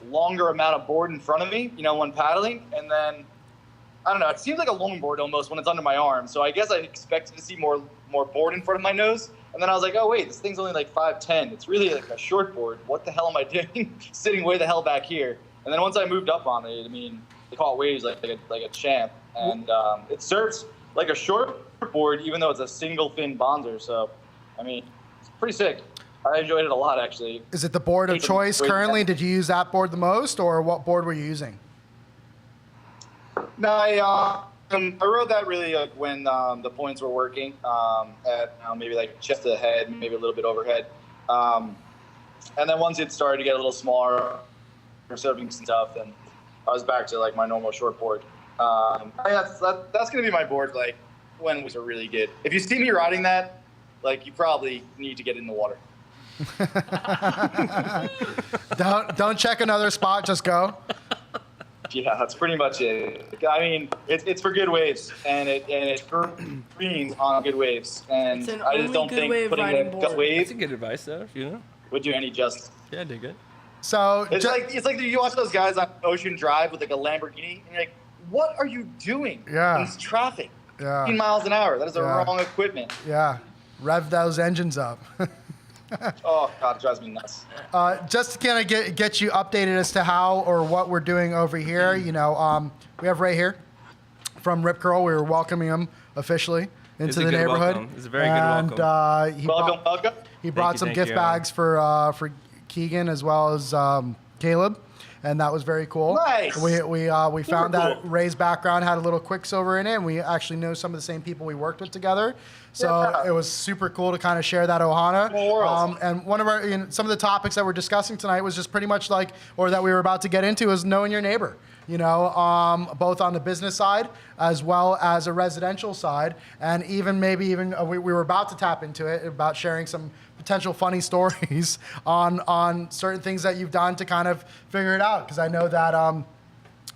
longer amount of board in front of me, when paddling, and then I don't know. It seems like a longboard almost when it's under my arm. So I guess I expected to see more board in front of my nose, and then I was like, oh wait, this thing's only 5'10". It's really a short board. What the hell am I doing, sitting way the hell back here? And then once I moved up on it, they caught waves like a champ, and it surfs like a short board, even though it's a single fin bonzer. So, it's pretty sick. I enjoyed it a lot, actually. Is it the board of choice currently? Did you use that board the most, or what board were you using? No, I wrote that really when the points were working at maybe like chest ahead, maybe a little bit overhead. And then once it started to get a little smaller for surfing stuff, then I was back to like my normal short board. That's going to be my board like when we are really good. If you see me riding that, like you probably need to get in the water. Don't check another spot, just go. Yeah, that's pretty much it. I mean, it's for good waves, and it greens on good waves, and I just don't think putting a good wave That's a good advice, though. would do any justice. Yeah, I dig it. So It's like you watch those guys on Ocean Drive with like a Lamborghini, and you're like, what are you doing? Yeah. In this traffic. Yeah. 15 miles an hour. That is the Yeah. wrong equipment. yeah, rev those engines up. Oh God, it drives me nuts. Just to kind of get you updated as to how or what we're doing over here, we have Ray here from Rip Curl. We were welcoming him officially into the neighborhood. Welcome. It's a very good welcome. Welcome. He brought some thank gift you. bags for Keegan as well as Caleb, and that was very cool. Nice. We found that cool. Ray's background had a little Quicksilver in it, and we actually know some of the same people we worked with together. So Yeah. it was super cool to kind of share that ohana. Small world. And one of our some of the topics that we're discussing tonight was just pretty much like, or that we were about to get into, is knowing your neighbor. Both on the business side as well as a residential side, and even we were about to tap into it about sharing some potential funny stories on certain things that you've done to kind of figure it out. Because I know that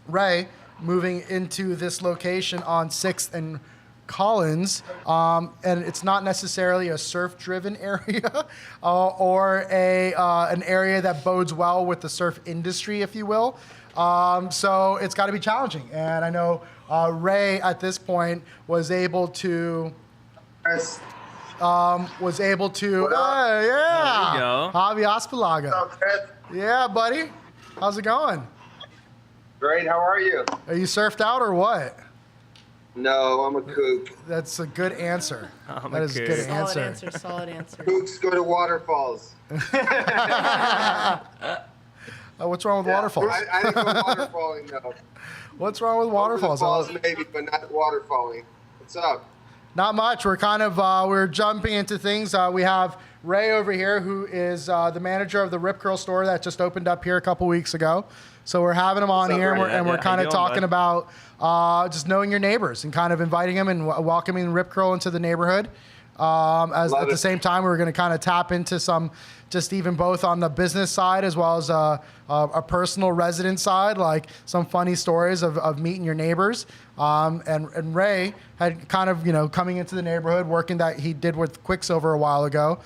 Ray, moving into this location on 6th and Collins, and it's not necessarily a surf-driven area or an area that bodes well with the surf industry, if you will. So it's got to be challenging. And I know Ray at this point was able to. Yeah. There you go. Javi Aspalaga. Yeah, buddy. How's it going? Great, how are you? Are you surfed out or what? No, I'm a kook. That's a good answer. I'm That a is a kook. good Solid answer. answer. Solid answer. Kooks go to waterfalls. What's wrong with waterfalls? I didn't go waterfalling though. What's wrong with waterfalls? Falls maybe, but not waterfalling. What's up? Not much. We're kind of we're jumping into things. We have Ray over here, who is the manager of the Rip Curl store that just opened up here a couple weeks ago. So we're having him on What's up, here, Ray? and we're Yeah, kind how of you doing, talking bud? about just knowing your neighbors and kind of inviting them and welcoming Rip Curl into the neighborhood. At Love the it. same time, we're going to kind of tap into some, just even both on the business side as well as a personal resident side, like some funny stories of meeting your neighbors. And Ray had kind of, coming into the neighborhood, working that he did with Quicksilver a while ago,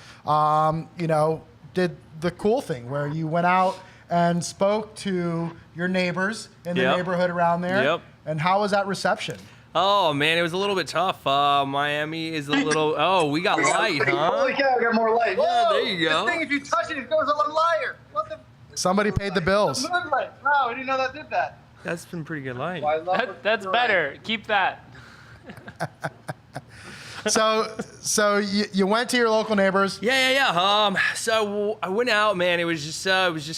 did the cool thing where you went out and spoke to your neighbors in the Yep. neighborhood around there. Yep. And how was that reception? Oh man, it was a little bit tough. Miami is a little. Oh, we got light, huh? Holy cow, we got more light. Yeah, Whoa, there you go. This thing, if you touch it, it goes on a liar. What the? Somebody paid the bills. Moonlight. Wow, I didn't know that did that. That's been pretty good light. Well, I love it. That's better. Keep that. So you went to your local neighbors. Yeah. So I went out, man. It was just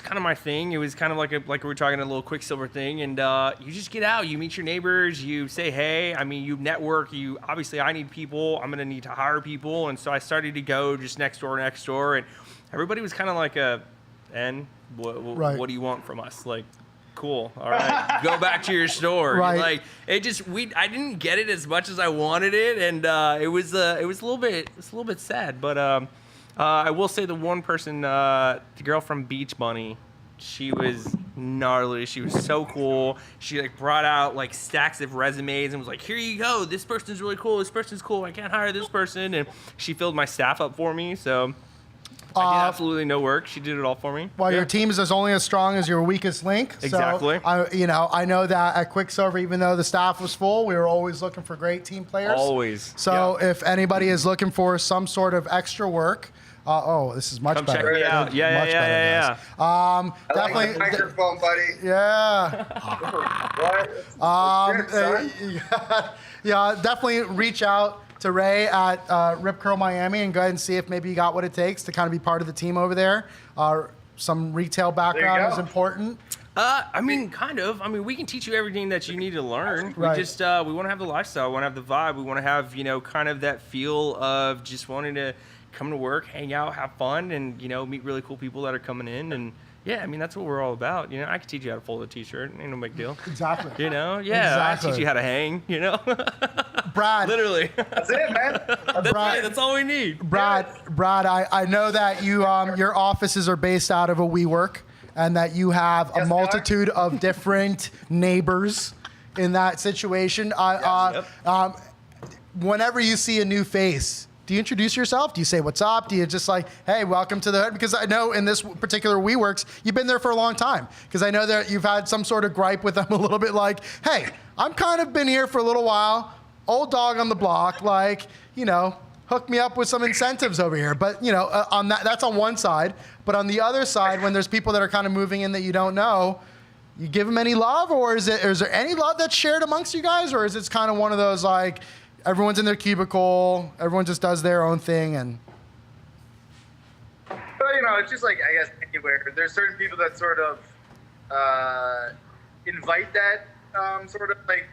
kind of my thing. It was kind of like we were talking a little Quicksilver thing, and you just get out, you meet your neighbors, you say hey. I mean, you network. You obviously, I need people. I'm gonna need to hire people, and so I started to go just next door, and everybody was kind of like Right. what do you want from us? Like, cool. All right, go back to your store. Right. Like I didn't get it as much as I wanted it, and it was a little bit sad. But I will say the one person, the girl from Beach Bunny, she was gnarly. She was so cool. She brought out stacks of resumes and was like, here you go. This person's really cool. This person's cool. I can't hire this person, and she filled my staff up for me. So. I did absolutely no work. She did it all for me. Well, Yeah. your team is only as strong as your weakest link. Exactly. So, I know that at Quicksilver, even though the staff was full, we were always looking for great team players. Always. So if anybody is looking for some sort of extra work, this is much Come better. check me out. Much Yeah. better, guys. I like Definitely. the microphone, buddy. Yeah. What? That's good, son. Yeah, definitely reach out to Ray at Rip Curl Miami and go ahead and see if maybe you got what it takes to kind of be part of the team over there. Some retail background is important. I mean, kind of. I mean, we can teach you everything that you need to learn. Right. We just, we want to have the lifestyle. We want to have the vibe. We want to have, kind of that feel of just wanting to come to work, hang out, have fun, and, meet really cool people that are coming in. And, yeah, I mean, that's what we're all about. I can teach you how to fold a T-shirt. Ain't no big deal. Exactly. Yeah, Exactly. I teach you how to hang, Brad. Literally. That's it, man. That's all we need. Brad, I know that you your offices are based out of a WeWork, and that you have a Yes, multitude of different neighbors in that situation. Whenever you see a new face, do you introduce yourself? Do you say what's up? Do you just like, hey, welcome to the hood? Because I know in this particular WeWorks, you've been there for a long time. Because I know that you've had some sort of gripe with them a little bit like, hey, I'm kind of been here for a little while, old dog on the block, like, hook me up with some incentives over here. But, on that's on one side. But on the other side, when there's people that are kind of moving in that you don't know, you give them any love, or is there any love that's shared amongst you guys? Or is it kind of one of those like, everyone's in their cubicle, everyone just does their own thing and... Well, it's just like, I guess, anywhere. There's certain people that sort of invite that sort of like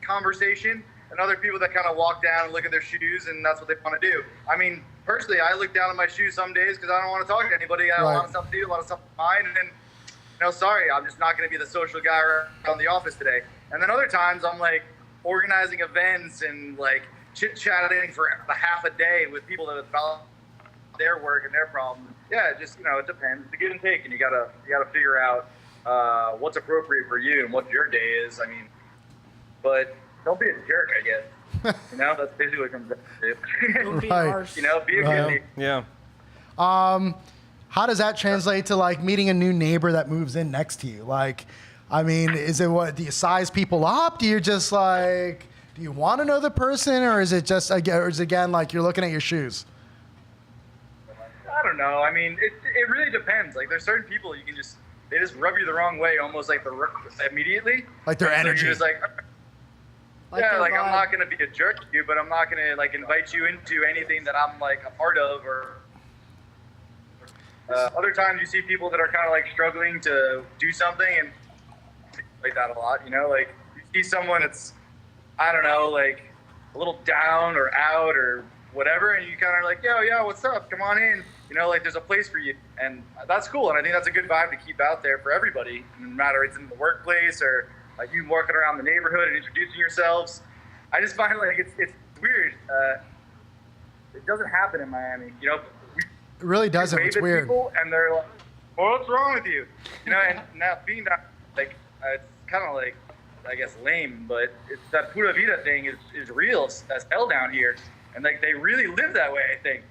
conversation, and other people that kind of walk down and look at their shoes, and that's what they want to do. I mean, personally, I look down at my shoes some days because I don't want to talk to anybody. I have a lot of stuff to do, a lot of stuff to mind, and then, sorry, I'm just not going to be the social guy around the office today. And then other times, I'm like organizing events and like chit-chatting for a half a day with people that about their work and their problems. Yeah, it just, it depends. It's a give and take, and you gotta figure out what's appropriate for you and what your day is. I mean, but don't be a jerk, I guess. That's basically what it comes down to. Don't be Right. harsh. Be a good Yeah. How does that translate to like meeting a new neighbor that moves in next to you? Like, I mean, is it do you size people up? Do you just like, do you want to know the person, or is it just, again, like you're looking at your shoes? I don't know. I mean, it really depends. Like, there's certain people they just rub you the wrong way almost like immediately. Like their So energy. you're just like, Like yeah, their like I'm vibe. not gonna be a jerk to you, but I'm not gonna like invite you into anything that I'm like a part of. Or other times you see people that are kind of like struggling to do something, and like that a lot. Like you see someone that's, I don't know, like a little down or out or whatever, and you kind of like, yo, what's up? Come on in. Like there's a place for you, and that's cool. And I think that's a good vibe to keep out there for everybody, no matter it's in the workplace or like you walking around the neighborhood and introducing yourselves. I just find like it's weird. It doesn't happen in Miami, It really doesn't. wave It's at weird. people and they're like, well, what's wrong with you? And now being that, like, it's kind of like, I guess, lame, but it's that Pura Vida thing is real as hell down here. And like, they really live that way, I think.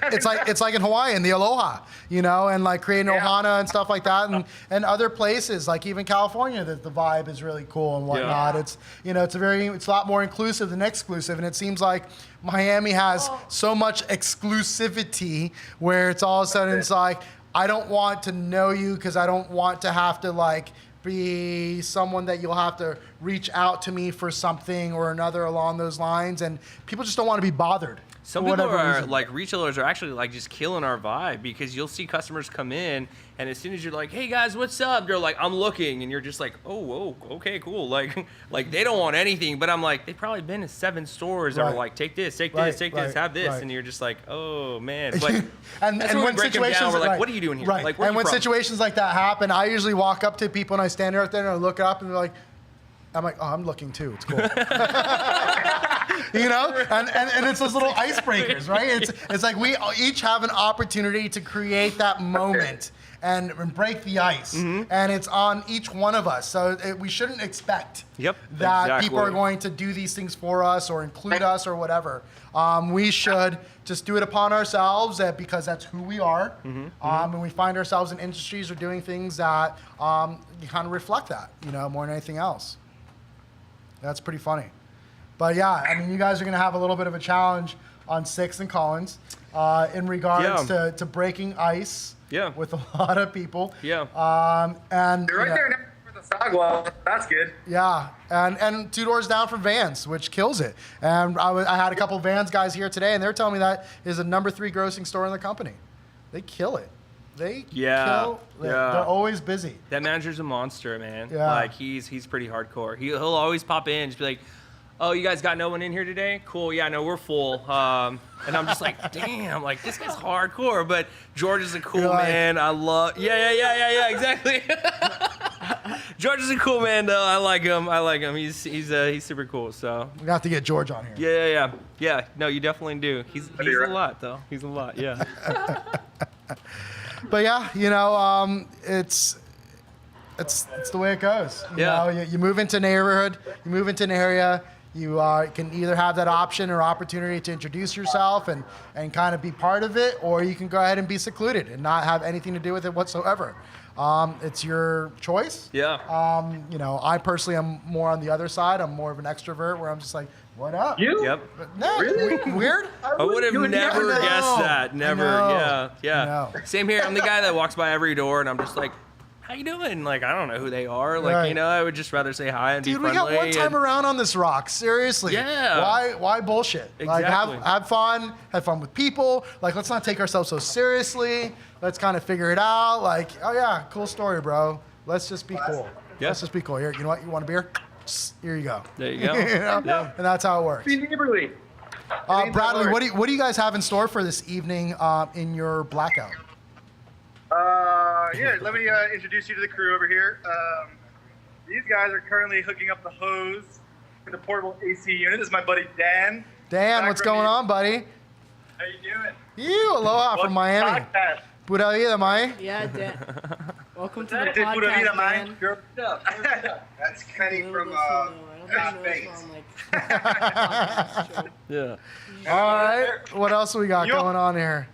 It's like in Hawaii in the aloha, and like creating ohana and stuff like that, and other places like even California, that the vibe is really cool and whatnot. Yeah. It's it's a lot more inclusive than exclusive, and it seems like Miami has so much exclusivity where it's all of a sudden it's like, I don't want to know you because I don't want to have to like be someone that you'll have to reach out to me for something or another along those lines, and people just don't want to be bothered. Some for people whatever are reason. like retailers are actually like just killing our vibe, because you'll see customers come in, and as soon as you're like, hey guys, what's up? They're like, I'm looking, and you're just like, oh, whoa, okay, cool. Like they don't want anything, but I'm like, they've probably been to 7 stores that Right. were like, take this, take Right, this, take this, right, have this, right. and you're just like, oh man. But and that's when when we break them situations down, we're like, right, what are you doing here? Right. Like, where and are you when from? situations like that happen, I usually walk up to people and I stand right there and I look up and they're like, I'm like, oh, I'm looking too. It's cool. And it's those little icebreakers, right? It's like we each have an opportunity to create that moment and break the ice, and it's on each one of us. So we shouldn't expect Yep, that people are exactly. going to do these things for us or include us or whatever. We should just do it upon ourselves because that's who we are, and we find ourselves in industries or doing things that kind of reflect that, more than anything else. That's pretty funny. But yeah, I mean, you guys are going to have a little bit of a challenge on 6th and Collins in regards to breaking ice Yeah. with a lot of people. Yeah. And They're right you know, there now where the sidewalk. That's good. Yeah, and 2 doors down from Vans, which kills it. And I had a couple Vans guys here today, and they're telling me that is a number 3 grossing store in the company. They kill it. They kill it. They're always busy. That manager's a monster, man. Yeah. Like he's pretty hardcore. He'll always pop in and just be like, "Oh, you guys got no one in here today? Cool. Yeah, no, we're full." And I'm just like, "Damn, like this guy's hardcore." But George is a cool man. I love. Yeah, exactly. George is a cool man, though. I like him. He's super cool. So We have to get George on here. yeah. No, you definitely do. He's a lot, though. He's a lot. Yeah. But yeah, you know, it's the way it goes. You know, you move into a neighborhood, you move into an area, you can either have that option or opportunity to introduce yourself and kind of be part of it, or you can go ahead and be secluded and not have anything to do with it whatsoever. It's your choice. Yeah. You know, I personally am more on the other side. I'm more of an extrovert where I'm just like, what up? Yep. But no, weird. I would have never guessed that. Never. Yeah. Same here. I'm the guy that walks by every door, and I'm just like, "How you doing?" Like, I don't know who they are. Like, you know, I would just rather say hi and be friendly. Dude, we got one time around on this rock. Seriously. Yeah. Why bullshit? Exactly. Like, have fun with people. Like, let's not take ourselves so seriously. Let's kind of figure it out. Like, oh yeah, cool story, bro. Let's just be cool. Yeah. Let's just be cool. Here, you know what? You want a beer? Here you go. There you go. You know? Yeah. And that's how it works. Be neighborly. Bradley, what do you guys have in store for this evening in your blackout? Yeah, let me introduce you to the crew over here. These guys are currently hooking up the hose for the portable AC unit. This is my buddy Dan. Dan, what's going on, buddy? How you doing? You, aloha from Miami. Podcast. Pura vida, mai. Yeah, Dan. Welcome to the Hey, pura vida, podcast, man. Dan. Girl, That's Kenny from Space. Yeah. All right. What else we got going on here?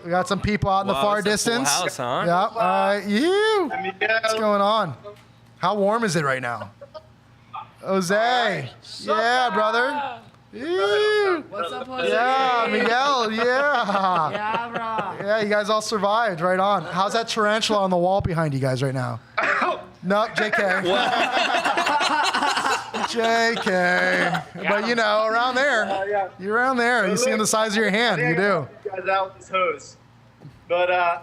We got some people out in the Wow, far it's a full distance. house, huh? Yep. All right. You. What's Miguel. going on? How warm is it right now? Jose. Yeah, brother. You. What's up, Jose? Yeah, Miguel. Yeah. Yeah, bro. Yeah, you guys all survived. Right on. How's that tarantula on the wall behind you guys right now? No, JK. JK. But you know, around there. You're around there. You see in the size of your hand. You do. You guys out with this hose. But I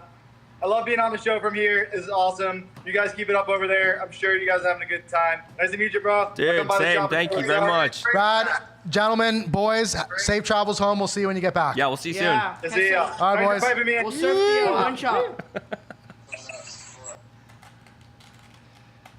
love being on the show from here. This is awesome. You guys keep it up over there. I'm sure you guys are having a good time. Nice to meet you, bro. Dude, Come by the same. shop Thank you before very we are. much. Brad, gentlemen, boys, safe travels home. We'll see you when you get back. Yeah, we'll see you Yeah. Good to see ya. All right, Thanks for boys. having me. We'll surf the one shop.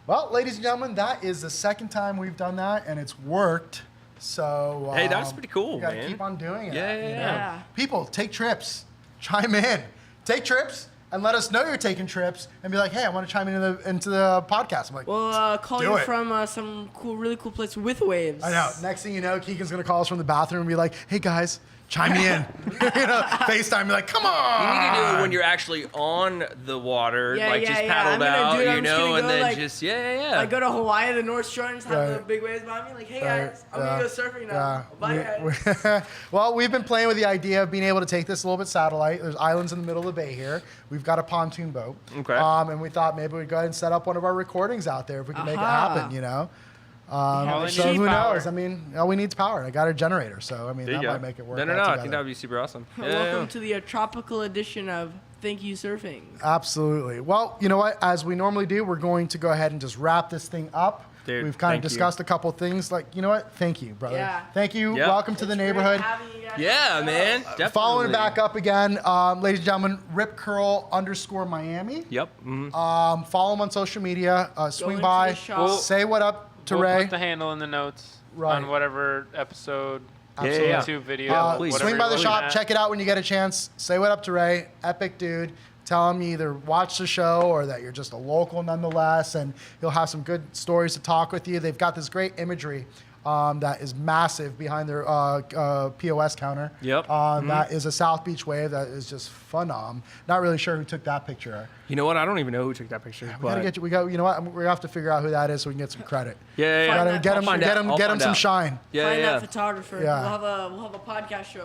Well, ladies and gentlemen, that is the second time we've done that, and it's worked. So Hey, that was pretty cool, you gotta man. keep on doing it. Yeah, you know? yeah. People, take trips. Chime in. Take trips and let us know you're taking trips and be like, hey, I want to chime into the podcast. I'm like, We'll call Do you it. from some really cool place with waves. I know. Next thing you know, Keegan's gonna call us from the bathroom and be like, hey guys, chime me in. You know, FaceTime, be like, come on. You need to do it when you're actually on the water, Yeah, like yeah, just yeah. paddled I'm gonna out, do it. I'm you just know, gonna and go, then like- just yeah. I go to Hawaii, the North Shore, and just have the Right. big waves behind me. Like, hey Right, guys, I'm gonna go surfing now. yeah. Bye guys. Well, we've been playing with the idea of being able to take this a little bit satellite. There's islands in the middle of the bay here. We've got a pontoon boat. Okay. And we thought maybe we'd go ahead and set up one of our recordings out there if we can make it Aha. happen, you know? All they So need is who power. knows? I mean, all we need is power. I got a generator, so I mean, There you that go. might make it work. No, out I together. think that would be super awesome. Yeah, Welcome yeah. to the tropical edition of Thank You Surfing. Absolutely. Well, you know what? As we normally do, we're going to go ahead and just wrap this thing up. Dude, We've kind of thank you. discussed a couple things. Like, you know what? Thank you, brother. Yeah. Thank you. Yeah. Welcome to the neighborhood. Yeah, man. Definitely. Following it back up again, ladies and gentlemen, _Miami. Yep. Mhm. Follow him on social media. Swing into by. the shop. Say what up to We'll Ray. put the handle in the notes Right. on whatever episode, Absolutely. Yeah. YouTube video. please. whatever Swing by you're the looking shop. at. Check it out when you get a chance. Say what up to Ray. Epic dude. Tell him you either watch the show or that you're just a local nonetheless, and he'll have some good stories to talk with you. They've got this great imagery that is massive behind their POS counter. Yep. That is a South Beach wave that is just phenom. Not really sure who took that picture. You know what? I don't even know who took that picture. We gotta get you. You know what? We're gonna have to figure out who that is so we can get some credit. Yeah, We yeah. gotta that get him, picture. get him, I'll get him find some out. shine. Yeah, Find yeah. that photographer. Yeah. We'll have a podcast show.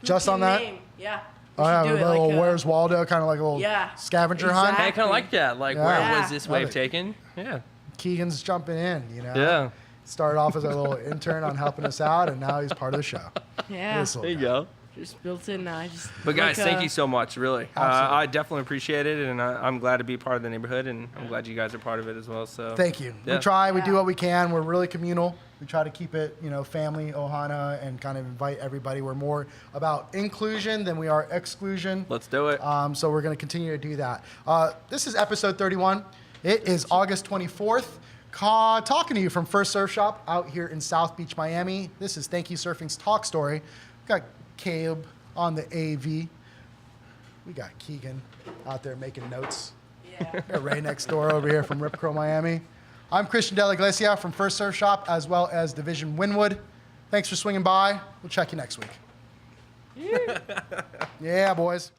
Who Just can on that? name? Yeah. We Oh yeah, should with do a it, little like, Where's Waldo, kind of like a little Yeah, scavenger hunt. Hey, I exactly. kind of like that. Like, Yeah. where Yeah. was this Love wave it. taken? Yeah. Keegan's jumping in, you know. Yeah. Started off as a little intern on helping us out, and now he's part of the show. Yeah. This little There you guy. go. Just built in now. But guys, thank you so much, really. Absolutely. I definitely appreciate it, and I'm glad to be part of the neighborhood, and I'm glad you guys are part of it as well. So Thank you. Yeah. We try. We do what we can. We're really communal. We try to keep it, family, ohana, and kind of invite everybody. We're more about inclusion than we are exclusion. Let's do it. So we're going to continue to do that. This is episode 31. It is August 24th. Talking to you from First Surf Shop out here in South Beach, Miami. This is Thank You Surfing's Talk Story. We got Caleb on the AV. We got Keegan out there making notes. Yeah. We got Ray next door over here from Rip Curl, Miami. I'm Christian De La Iglesia from First Surf Shop, as well as Division Wynwood. Thanks for swinging by. We'll check you next week. Yeah, boys.